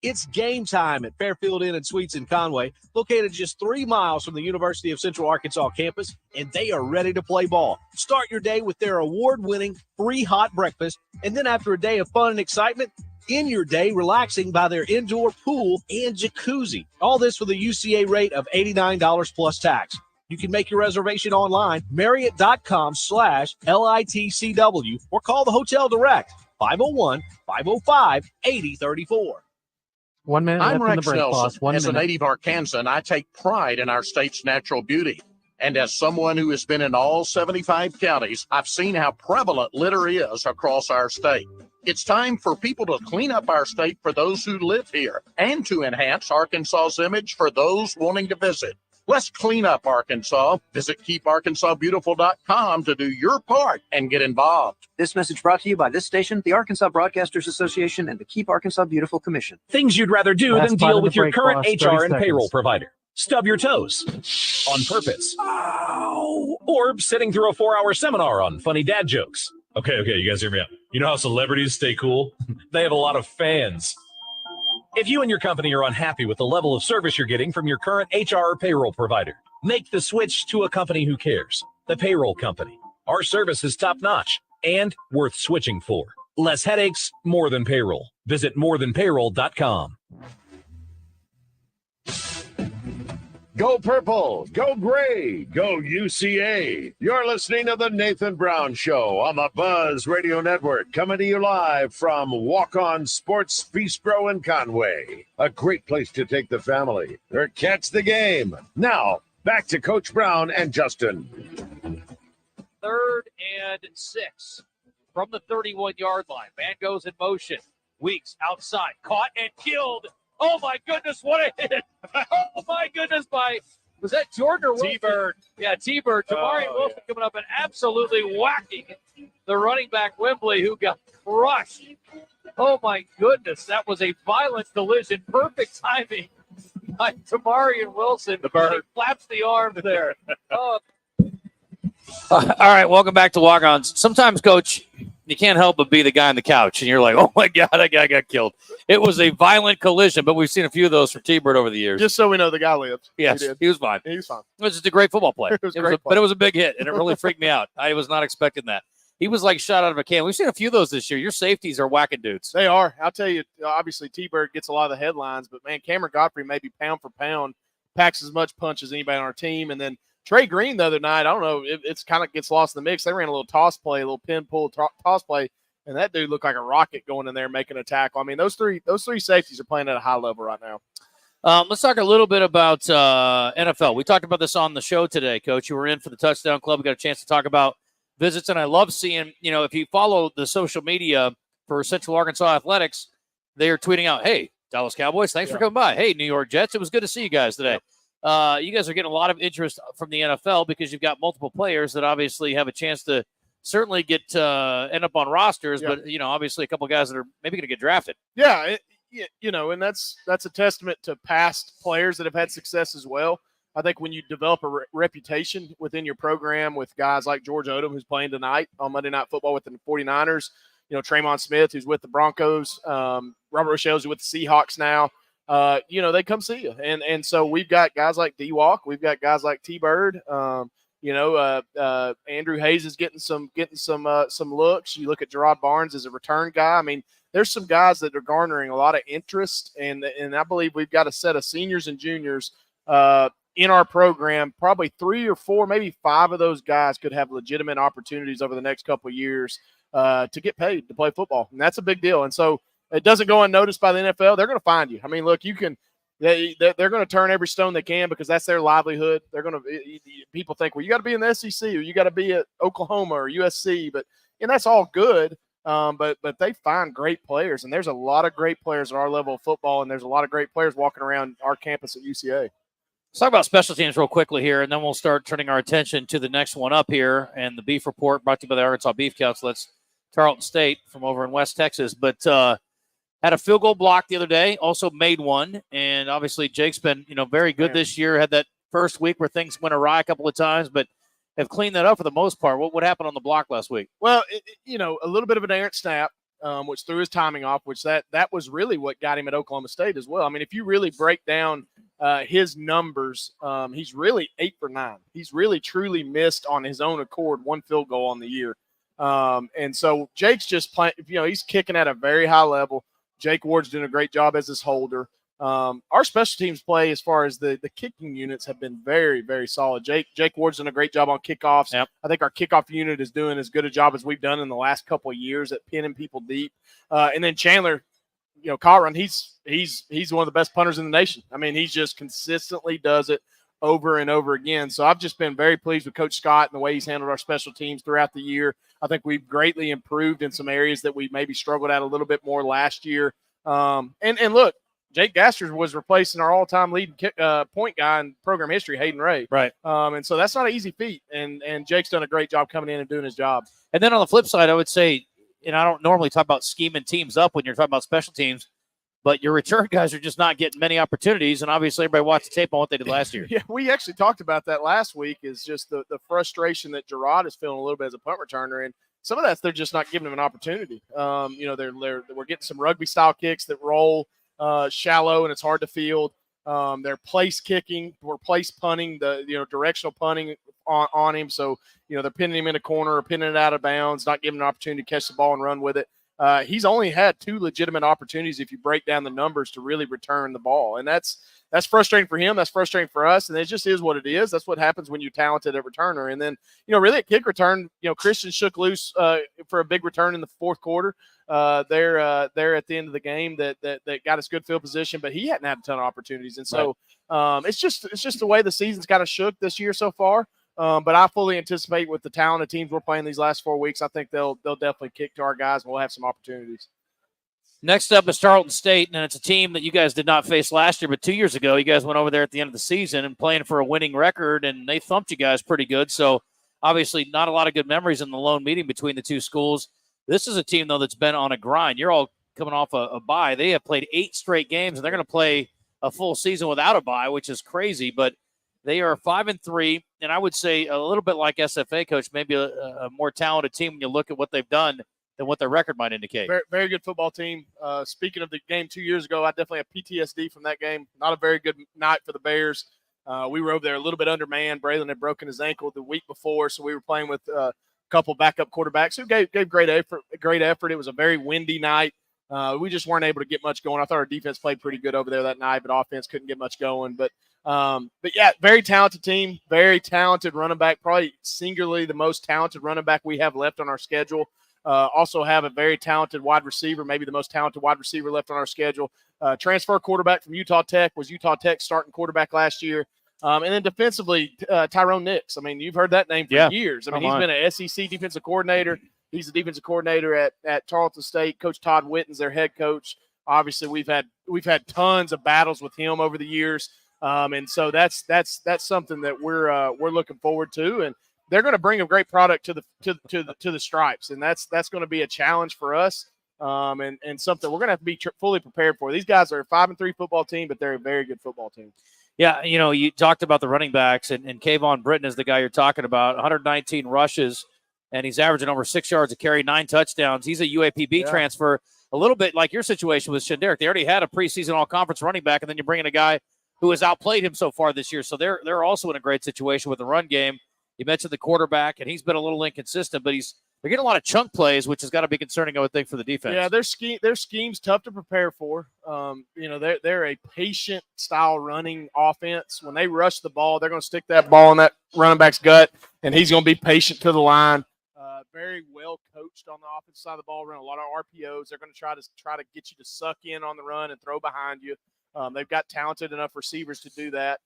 It's game time at Fairfield Inn and Suites in Conway, located just 3 miles from the University of Central Arkansas campus, and they are ready to play ball. Start your day with their award-winning free hot breakfast, and then after a day of fun and excitement, end your day relaxing by their indoor pool and jacuzzi. All this with a UCA rate of $89 plus tax. You can make your reservation online, Marriott.com/LITCW, or call the hotel direct, 501-505-8034. 1 minute I'm left in the Rex break, boss. Nelson. 1 As minute. a native Arkansan, I take pride in our state's natural beauty. And as someone who has been in all 75 counties, I've seen how prevalent litter is across our state. It's time for people to clean up our state for those who live here and to enhance Arkansas's image for those wanting to visit. Let's clean up Arkansas. Visit keeparkansasbeautiful.com to do your part and get involved. This message brought to you by this station, the Arkansas Broadcasters Association, and the Keep Arkansas Beautiful Commission. Things you'd rather do than deal with your current HR and payroll provider. Stub your toes on purpose. Ow. Or sitting through a 4-hour seminar on funny dad jokes. Okay, you guys hear me out. You know how celebrities stay cool? They have a lot of fans. If you and your company are unhappy with the level of service you're getting from your current HR or payroll provider, make the switch to a company who cares. The Payroll Company. Our service is top-notch and worth switching for. Less headaches, more than payroll. Visit morethanpayroll.com. Go purple, go gray, go UCA. You're listening to the Nathan Brown Show on the Buzz Radio Network, coming to you live from Walk-Ons Sports Bistreaux in Conway. A great place to take the family or catch the game. Now, back to Coach Brown and Justin. 3rd and 6 from the 31-yard line. Man goes in motion. Weeks outside, caught and killed. Oh, my goodness, what a hit. Oh, my goodness, was that Jordan or Wilson? T-Bird. Yeah, T-Bird. Tamari Wilson coming up and absolutely whacking the running back Wembley, who got crushed. Oh, my goodness, that was a violent collision. Perfect timing by Tamari and Wilson. The bird. He flaps the arm there. Oh. All right, welcome back to Walk-Ons. Sometimes, Coach, you can't help but be the guy on the couch, and you're like, oh, my God, that guy got killed. It was a violent collision, but we've seen a few of those from T-Bird over the years. Just so we know the guy lived. Yes, he was fine. He was fine. It was just a great football play. But it was a big hit, and it really freaked me out. I was not expecting that. He was like shot out of a can. We've seen a few of those this year. Your safeties are whacking dudes. They are. I'll tell you, obviously, T-Bird gets a lot of the headlines, but, man, Cameron Godfrey may be pound for pound packs as much punch as anybody on our team. And then Trey Green the other night, I don't know, it's kind of gets lost in the mix. They ran a little toss play, a little pin pull toss play, and that dude looked like a rocket going in there making a tackle. I mean, those three safeties are playing at a high level right now. Let's talk a little bit about NFL. We talked about this on the show today, Coach. You were in for the Touchdown Club. We got a chance to talk about visits, and I love seeing, if you follow the social media for Central Arkansas Athletics, they are tweeting out, hey, Dallas Cowboys, thanks for coming by. Hey, New York Jets, it was good to see you guys today. You guys are getting a lot of interest from the NFL because you've got multiple players that obviously have a chance to certainly get end up on rosters, but, obviously a couple of guys that are maybe going to get drafted. Yeah, and that's a testament to past players that have had success as well. I think when you develop a reputation within your program with guys like George Odom, who's playing tonight on Monday Night Football with the 49ers, Traymon Smith, who's with the Broncos, Robert Rochelle's with the Seahawks now, they come see you. And so we've got guys like D-Walk. We've got guys like T-Bird. Andrew Hayes is getting some looks. You look at Gerard Barnes as a return guy. I mean, there's some guys that are garnering a lot of interest, and I believe we've got a set of seniors and juniors in our program. Probably 3 or 4, maybe 5 of those guys could have legitimate opportunities over the next couple of years to get paid to play football, and that's a big deal. And so it doesn't go unnoticed by the NFL. They're going to find you. I mean, look, they're going to turn every stone they can because that's their livelihood. They're going to people think, well, you got to be in the SEC or you got to be at Oklahoma or USC, and that's all good. But they find great players, and there's a lot of great players at our level of football, and there's a lot of great players walking around our campus at UCA. Let's talk about special teams real quickly here, and then we'll start turning our attention to the next one up here, and the Beef Report brought to you by the Arkansas Beef Council. That's Tarleton State from over in West Texas, but had a field goal block the other day, also made one, and obviously Jake's been very good this year. Had that first week where things went awry a couple of times, but have cleaned that up for the most part. What happened on the block last week? Well, a little bit of an errant snap, which threw his timing off, which that was really what got him at Oklahoma State as well. I mean, if you really break down his numbers, he's really 8 for 9. He's really truly missed on his own accord 1 field goal on the year. And so Jake's just playing, he's kicking at a very high level. Jake Ward's doing a great job as his holder. Our special teams play, as far as the kicking units, have been very, very solid. Jake Ward's done a great job on kickoffs. Yep. I think our kickoff unit is doing as good a job as we've done in the last couple of years at pinning people deep. And then Chandler, Colron, he's one of the best punters in the nation. I mean, he just consistently does it over and over again. So I've just been very pleased with Coach Scott and the way he's handled our special teams throughout the year. I think we've greatly improved in some areas that we maybe struggled at a little bit more last year. And look, Jake Gaster was replacing our all-time leading point guy in program history, Hayden Ray. Right. And so that's not an easy feat. And Jake's done a great job coming in and doing his job. And then on the flip side, I would say, and I don't normally talk about scheming teams up when you're talking about special teams, but your return guys are just not getting many opportunities. And obviously everybody watched the tape on what they did last year. Yeah, we actually talked about that last week, is just the frustration that Gerard is feeling a little bit as a punt returner. And some of that's they're just not giving him an opportunity. We're getting some rugby style kicks that roll shallow and it's hard to field. They're place kicking, we're place punting, directional punting on him. So, they're pinning him in a corner or pinning it out of bounds, not giving him an opportunity to catch the ball and run with it. He's only had 2 legitimate opportunities, if you break down the numbers, to really return the ball. And that's frustrating for him. That's frustrating for us. And it just is what it is. That's what happens when you're talented at returner. And then, really at kick return, Christian shook loose for a big return in the fourth quarter. There at the end of the game that got us good field position, but he hadn't had a ton of opportunities. And so it's just the way the season's kind of shook this year so far. But I fully anticipate with the talented teams we're playing these last 4 weeks, I think they'll definitely kick to our guys and we'll have some opportunities. Next up is Tarleton State, and it's a team that you guys did not face last year, but 2 years ago you guys went over there at the end of the season and playing for a winning record, and they thumped you guys pretty good. So obviously not a lot of good memories in the lone meeting between the two schools. This is a team, though, that's been on a grind. You're all coming off a bye. They have played 8 straight games, and they're going to play a full season without a bye, which is crazy. But they are 5-3, and I would say a little bit like SFA, Coach, maybe a more talented team when you look at what they've done than what their record might indicate. Very, very good football team. Speaking of the game 2 years ago, I definitely have PTSD from that game. Not a very good night for the Bears. We were over there a little bit undermanned. Braylon had broken his ankle the week before, so we were playing with a couple backup quarterbacks who gave great effort. It was a very windy night. We just weren't able to get much going. I thought our defense played pretty good over there that night, but offense couldn't get much going. But But yeah, very talented team, very talented running back, probably singularly the most talented running back we have left on our schedule. Also have a very talented wide receiver, maybe the most talented wide receiver left on our schedule. Transfer quarterback from Utah Tech, was Utah Tech's starting quarterback last year. And then defensively, Tyrone Nix. I mean, you've heard that name for years. I mean, he's been an SEC defensive coordinator. He's a defensive coordinator at Tarleton State. Coach Todd Witten's their head coach. Obviously, we've had tons of battles with him over the years. And so that's something that we're looking forward to, and they're going to bring a great product to the Stripes, and that's going to be a challenge for us, and something we're going to have to be fully prepared for. These guys are a 5-3 football team, but they're a very good football team. Yeah, you talked about the running backs, and Kayvon Britton is the guy you're talking about. 119 rushes, and he's averaging over 6 yards a carry, 9 touchdowns. He's a UAPB transfer, a little bit like your situation with Shenderick. They already had a preseason all-conference running back, and then you bring in a guy who has outplayed him so far this year. So they're also in a great situation with the run game. You mentioned the quarterback, and he's been a little inconsistent, but they're getting a lot of chunk plays, which has got to be concerning, I would think, for the defense. Yeah, their scheme's tough to prepare for. They're a patient style running offense. When they rush the ball, they're going to stick that ball in that running back's gut, and he's going to be patient to the line. Very well coached on the offensive side of the ball, run a lot of RPOs. They're going to try to get you to suck in on the run and throw behind you. They've got talented enough receivers to do that.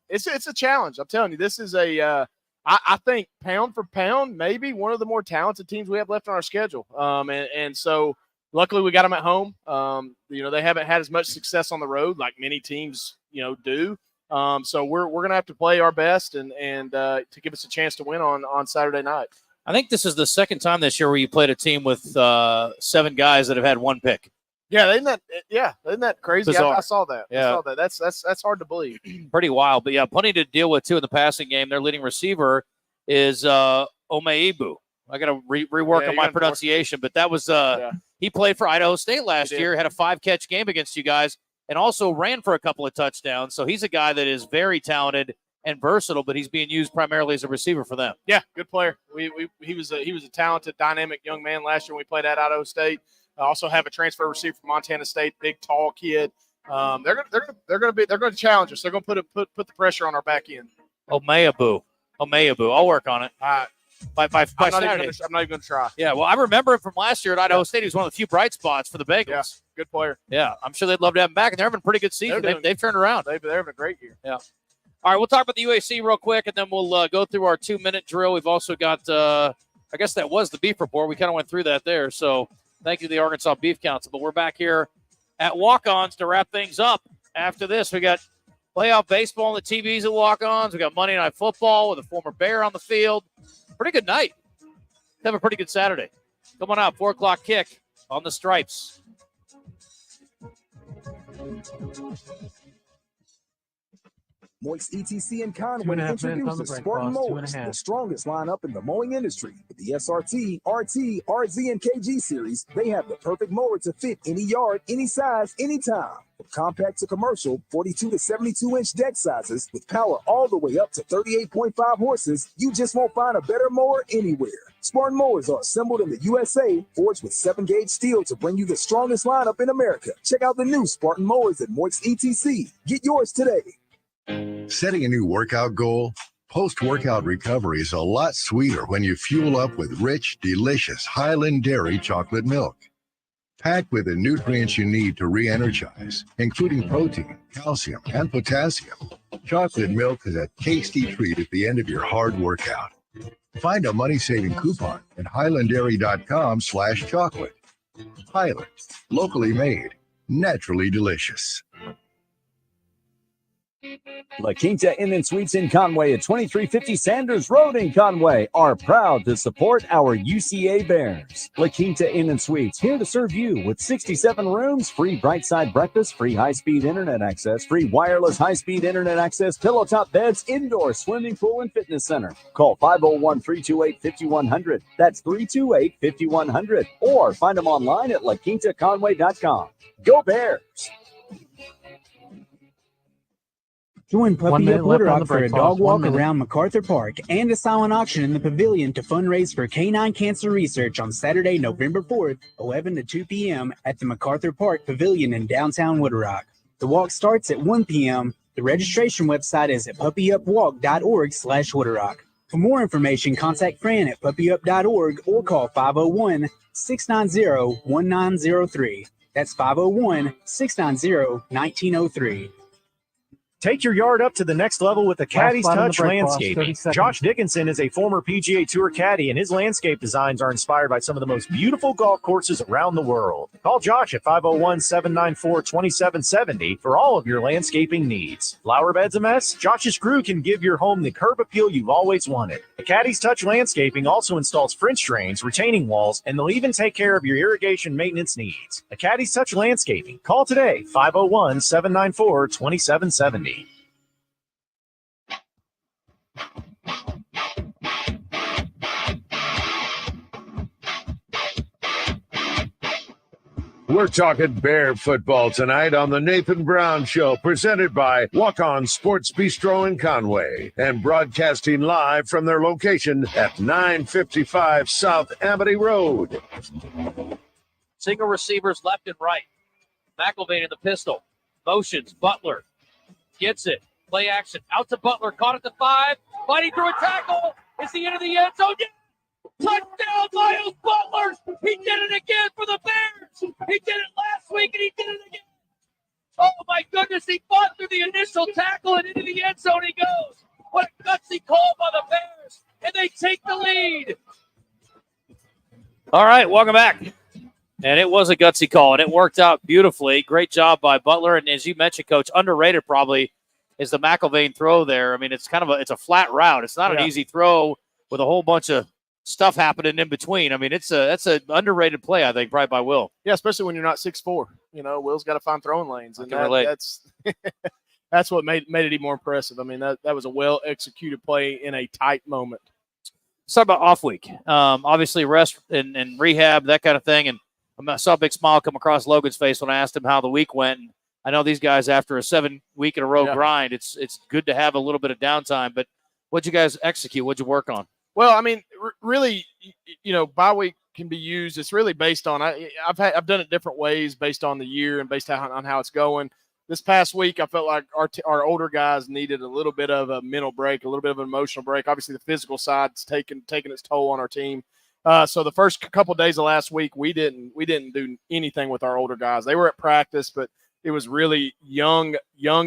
It's a challenge. I'm telling you, this is I think pound for pound, maybe one of the more talented teams we have left on our schedule. And so luckily we got them at home. They haven't had as much success on the road like many teams, do. So we're going to have to play our best and to give us a chance to win on Saturday night. I think this is the second time this year where you played a team with 7 guys that have had 1 pick. Yeah, isn't that crazy? I saw that. Yeah. I saw that. That's hard to believe. Pretty wild, but yeah, plenty to deal with too in the passing game. Their leading receiver is Omeibu. I got to rework on my pronunciation, but that was he played for Idaho State last year, had a 5-catch game against you guys, and also ran for a couple of touchdowns. So he's a guy that is very talented and versatile, but he's being used primarily as a receiver for them. Yeah, good player. He was a talented, dynamic young man last year when we played at Idaho State. I also have a transfer receiver from Montana State, big, tall kid. They're going to challenge us. They're going to put the pressure on our back end. Omeibu. I'll work on it. By Saturday. I'm not even going to try. Yeah, well, I remember him from last year at Idaho State. He was one of the few bright spots for the Bengals. Yeah, good player. Yeah, I'm sure they'd love to have him back, and they're having a pretty good season. They've turned around. They're having a great year. Yeah. All right, we'll talk about the UAC real quick, and then we'll go through our 2-minute drill. We've also got, I guess that was the beef report. We kind of went through that there, so thank you to the Arkansas Beef Council. But we're back here at Walk-Ons to wrap things up. After this, we got playoff baseball on the TVs at Walk-Ons. We got Monday Night Football with a former Bear on the field. Pretty good night. Have a pretty good Saturday. Come on out, 4 o'clock kick on the Stripes. Moix ETC and Conway introduces Spartan Mowers, the strongest lineup in the mowing industry. With the SRT, RT, RZ, and KG series, they have the perfect mower to fit any yard, any size, anytime. From compact to commercial, 42 to 72-inch deck sizes, with power all the way up to 38.5 horses, you just won't find a better mower anywhere. Spartan mowers are assembled in the USA, forged with 7-gauge steel to bring you the strongest lineup in America. Check out the new Spartan mowers at Moix ETC. Get yours today. Setting a new workout goal? Post-workout recovery is a lot sweeter when you fuel up with rich, delicious Highland Dairy chocolate milk. Packed with the nutrients you need to re-energize, including protein, calcium, and potassium, chocolate milk is a tasty treat at the end of your hard workout. Find a money-saving coupon at highlanddairy.com/chocolate. Highland, locally made, naturally delicious. La Quinta Inn and Suites in Conway at 2350 Sanders Road in Conway are proud to support our UCA Bears. La Quinta Inn and Suites, here to serve you with 67 rooms, free Brightside breakfast, free high-speed internet access, free wireless high-speed internet access, pillow top beds, indoor swimming pool, and fitness center. Call 501-328-5100. That's 328-5100. Or find them online at laquintaconway.com. Go Bears! Join Puppy Up Litter Rock for a dog walk around MacArthur Park and a silent auction in the pavilion to fundraise for canine cancer research on Saturday, November 4th, 11 to 2 p.m. at the MacArthur Park Pavilion in downtown Woodrock. The walk starts at 1 p.m. The registration website is at puppyupwalk.org/Woodrock. For more information, contact Fran at puppyup.org or call 501-690-1903. That's 501-690-1903. Take your yard up to the next level with the Caddy's Touch Landscaping. Josh Dickinson is a former PGA Tour caddy, and his landscape designs are inspired by some of the most beautiful golf courses around the world. Call Josh at 501-794-2770 for all of your landscaping needs. Flower beds a mess? Josh's crew can give your home the curb appeal you've always wanted. The Caddy's Touch Landscaping also installs French drains, retaining walls, and they'll even take care of your irrigation maintenance needs. The Caddy's Touch Landscaping. Call today, 501-794-2770. We're talking Bear football tonight on the Nathan Brown Show, presented by Walk-Ons Sports Bistreaux in Conway and broadcasting live from their location at 955 South Amity Road. Single receivers left and right. McElvain in the pistol. Motions. Butler gets it. Play action. Out to Butler. Caught at the 5. Fighting through a tackle. Is he into the end zone? Yeah! Touchdown, Miles Butler! He did it again for the Bears! He did it last week, and he did it again! Oh, my goodness, he fought through the initial tackle, and into the end zone he goes! What a gutsy call by the Bears! And they take the lead! All right, welcome back. And it was a gutsy call, and it worked out beautifully. Great job by Butler, and as you mentioned, Coach, underrated probably is the McElvain throw there. I mean, it's kind of it's a flat route. It's not an easy throw with a whole bunch of stuff happening in between. I mean, that's an underrated play, I think, probably by Will. Yeah, especially when you're not 6'4". You know, Will's got to find throwing lanes, and that's that's what made it even more impressive. I mean, that was a well executed play in a tight moment. Let's talk about off week. Obviously, rest and rehab, that kind of thing. And I saw a big smile come across Logan's face when I asked him how the week went. And I know these guys, after a 7-week-in-a-row grind, it's good to have a little bit of downtime. But what'd you guys execute? What'd you work on? Well, I mean, really, you know, bye week can be used. It's really based on I've done it different ways based on the year and based on how it's going. This past week, I felt like our older guys needed a little bit of a mental break, a little bit of an emotional break. Obviously, the physical side's taking its toll on our team. So the first couple of days of last week, we didn't do anything with our older guys. They were at practice, but it was really young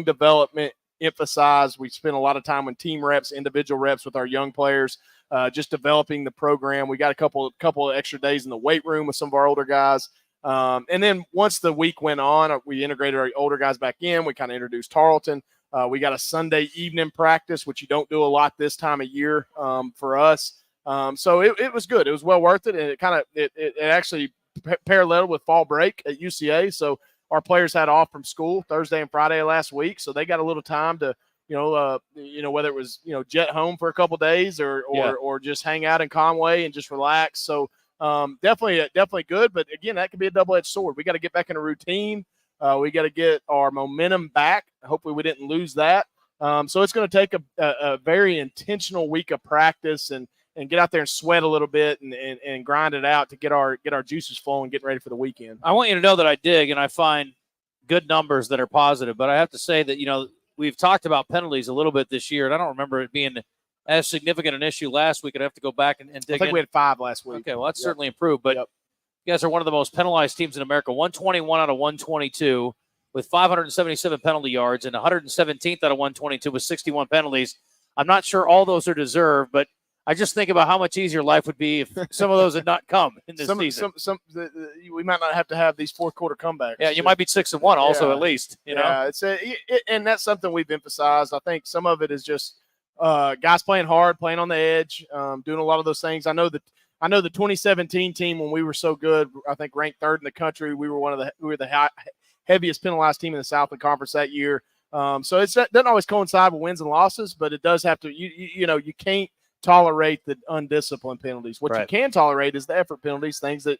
development emphasized. We spent a lot of time with team reps, individual reps with our young players. Just developing the program. We got a couple of extra days in the weight room with some of our older guys. And then once the week went on, we integrated our older guys back in. We kind of introduced Tarleton. We got a Sunday evening practice, which you don't do a lot this time of year for us. So it was good. It was well worth it. And it actually paralleled with fall break at UCA. So our players had off from school Thursday and Friday of last week. So they got a little time to, whether it was, jet home for a couple of days or just hang out in Conway and just relax. So definitely good. But again, that could be a double-edged sword. We got to get back in a routine. We got to get our momentum back. Hopefully we didn't lose that. So it's going to take a very intentional week of practice and get out there and sweat a little bit and grind it out to get our juices flowing and getting ready for the weekend. I want you to know that I dig and I find good numbers that are positive, but I have to say that, we've talked about penalties a little bit this year, and I don't remember it being as significant an issue last week. I'd have to go back and dig in. I think we had 5 last week. Okay, well, that's certainly improved. But you guys are one of the most penalized teams in America, 121 out of 122 with 577 penalty yards and 117th out of 122 with 61 penalties. I'm not sure all those are deserved, but I just think about how much easier life would be if some of those had not come in this season. We might not have to have these fourth quarter comebacks. Yeah, you might be 6-1 also at least. You know, and that's something we've emphasized. I think some of it is just guys playing hard, playing on the edge, doing a lot of those things. I know the 2017 team, when we were so good, I think ranked 3rd in the country. We were the heaviest penalized team in the Southland Conference that year. So it doesn't always coincide with wins and losses, but it does have to. You can't tolerate the undisciplined penalties. What you can tolerate is the effort penalties, things that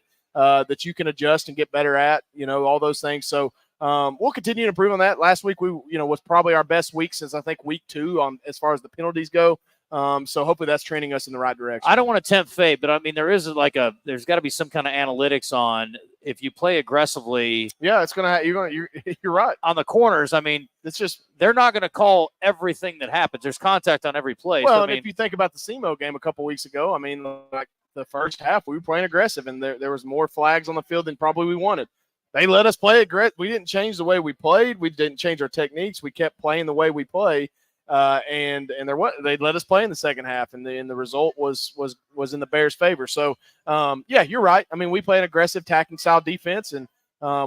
you can adjust and get better at, all those things. So we'll continue to improve on that. Last week was probably our best week since I think week 2 as far as the penalties go. So hopefully that's training us in the right direction. I don't want to tempt fate, but I mean, there's got to be some kind of analytics on if you play aggressively, it's gonna you're right on the corners. I mean, it's just they're not going to call everything that happens. There's contact on every play. Well, so, and if you think about the SEMO game a couple weeks ago, I mean, like the first half we were playing aggressive, and there was more flags on the field than probably we wanted. They let us play aggressive. We didn't change the way we played. We didn't change our techniques. We kept playing the way we play. And they let us play in the second half, and the result was in the Bears' favor. So, you're right. I mean, we play an aggressive, attacking style defense and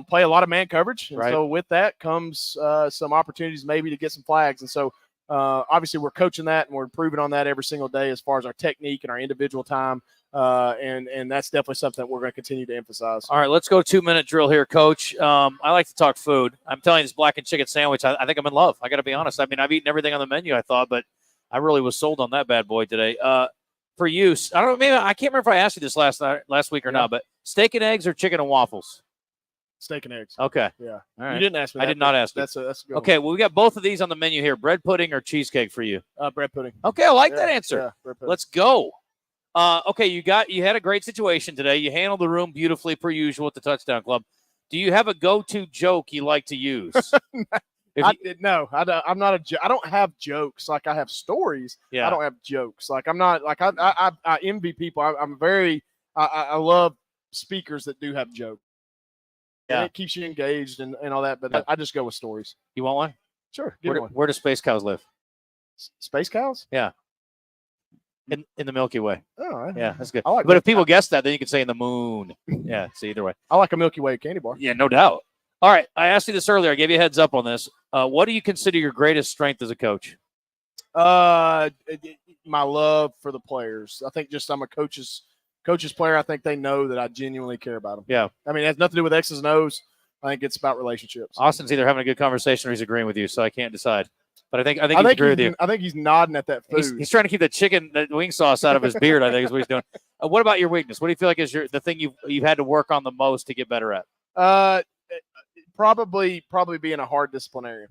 play a lot of man coverage. And so with that comes some opportunities maybe to get some flags. And so obviously we're coaching that and we're improving on that every single day as far as our technique and our individual time. And that's definitely something that we're going to continue to emphasize. All right, let's go 2-minute drill here, Coach. I like to talk food. I'm telling you, this blackened chicken sandwich, I think I'm in love. I got to be honest. I mean, I've eaten everything on the menu, I thought, but I really was sold on that bad boy today. For use, I don't know, maybe I can't remember if I asked you this last week or not, but steak and eggs or chicken and waffles? Steak and eggs. Okay. Yeah. All right. You didn't ask me that. I did not ask you. That's a good okay, one. well, we got both of these on the menu here. Bread pudding or cheesecake for you? Bread pudding. Okay, I like that answer. Yeah, bread pudding. Let's go. Okay, you had a great situation today. You handled the room beautifully per usual at the Touchdown Club. Do you have a go-to joke you like to use? No, I'm not I don't have jokes. Like, I have stories. Yeah. I don't have jokes. Like, I'm not like I envy people. I love speakers that do have jokes. Yeah. And it keeps you engaged and all that. But I just go with stories. You want one? Sure. Give me one. Where do space cows live? Space cows? Yeah. In the Milky Way. Oh, yeah, that's good. I like but if people guess that, then you can say in the moon. Yeah, see, either way. I like a Milky Way candy bar. Yeah, no doubt. All right, I asked you this earlier. I gave you a heads up on this. What do you consider your greatest strength as a coach? My love for the players. I think just I'm a coach's player. I think they know that I genuinely care about them. Yeah. I mean, it has nothing to do with X's and O's. I think it's about relationships. Austin's either having a good conversation or he's agreeing with you, so I can't decide. But I think he's agree with you. I think he's nodding at that food. He's trying to keep the wing sauce out of his beard, I think is what he's doing. What about your weakness? What do you feel like is the thing you've had to work on the most to get better at? Probably being a hard disciplinarian.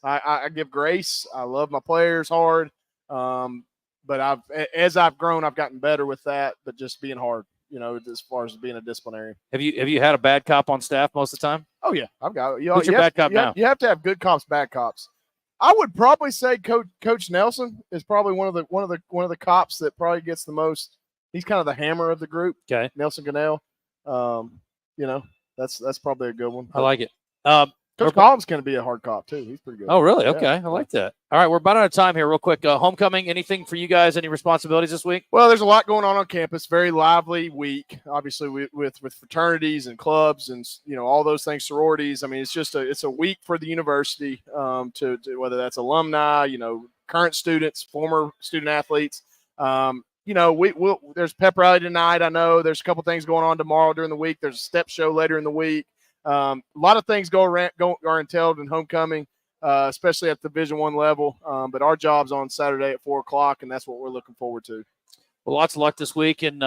I give grace. I love my players hard. But as I've grown, I've gotten better with that, but just being hard, as far as being a disciplinarian. Have you had a bad cop on staff most of the time? Oh yeah, I've got it. Who's your bad cop now? You have to have good cops, bad cops. I would probably say Coach Nelson is probably one of the cops that probably gets the most. He's kind of the hammer of the group. Okay, Nelson Gunnell. That's probably a good one. I like it. Coach Collins can be a hard cop too. He's pretty good. Oh, really? Okay, Yeah. I like that. All right, we're about out of time here. Real quick, homecoming. Anything for you guys? Any responsibilities this week? Well, there's a lot going on campus. Very lively week, obviously with fraternities and clubs and all those things, sororities. I mean, it's a week for the university to whether that's alumni, current students, former student athletes. There's pep rally tonight. I know there's a couple things going on tomorrow during the week. There's a step show later in the week. A lot of things are entailed in homecoming, especially at the Division I level. But our job's on Saturday at 4:00, and that's what we're looking forward to. Well, lots of luck this week, and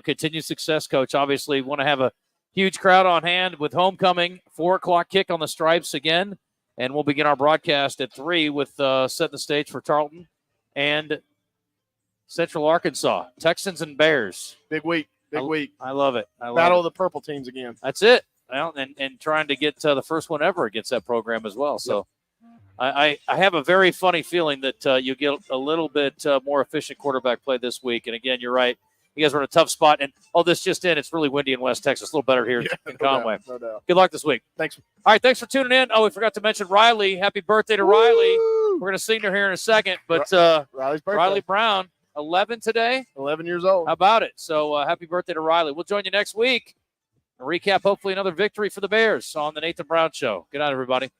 continued success, Coach. Obviously, want to have a huge crowd on hand with homecoming. 4:00 kick on the Stripes again, and we'll begin our broadcast at 3 with setting the stage for Tarleton and Central Arkansas, Texans and Bears. Big week. I love it. Battle of the purple teams again. That's it. Well, and trying to get the first one ever against that program as well. So I have a very funny feeling that you'll get a little bit more efficient quarterback play this week. And, again, you're right. You guys are in a tough spot. And, this just in. It's really windy in West Texas. A little better here in Conway. No doubt. Good luck this week. Thanks. All right, thanks for tuning in. Oh, we forgot to mention Riley. Happy birthday to Riley. We're going to sing her here in a second. But Riley's birthday. Riley Brown, 11 today. 11 years old. How about it? So happy birthday to Riley. We'll join you next week. A recap, hopefully another victory for the Bears on the Nathan Brown Show. Good night, everybody.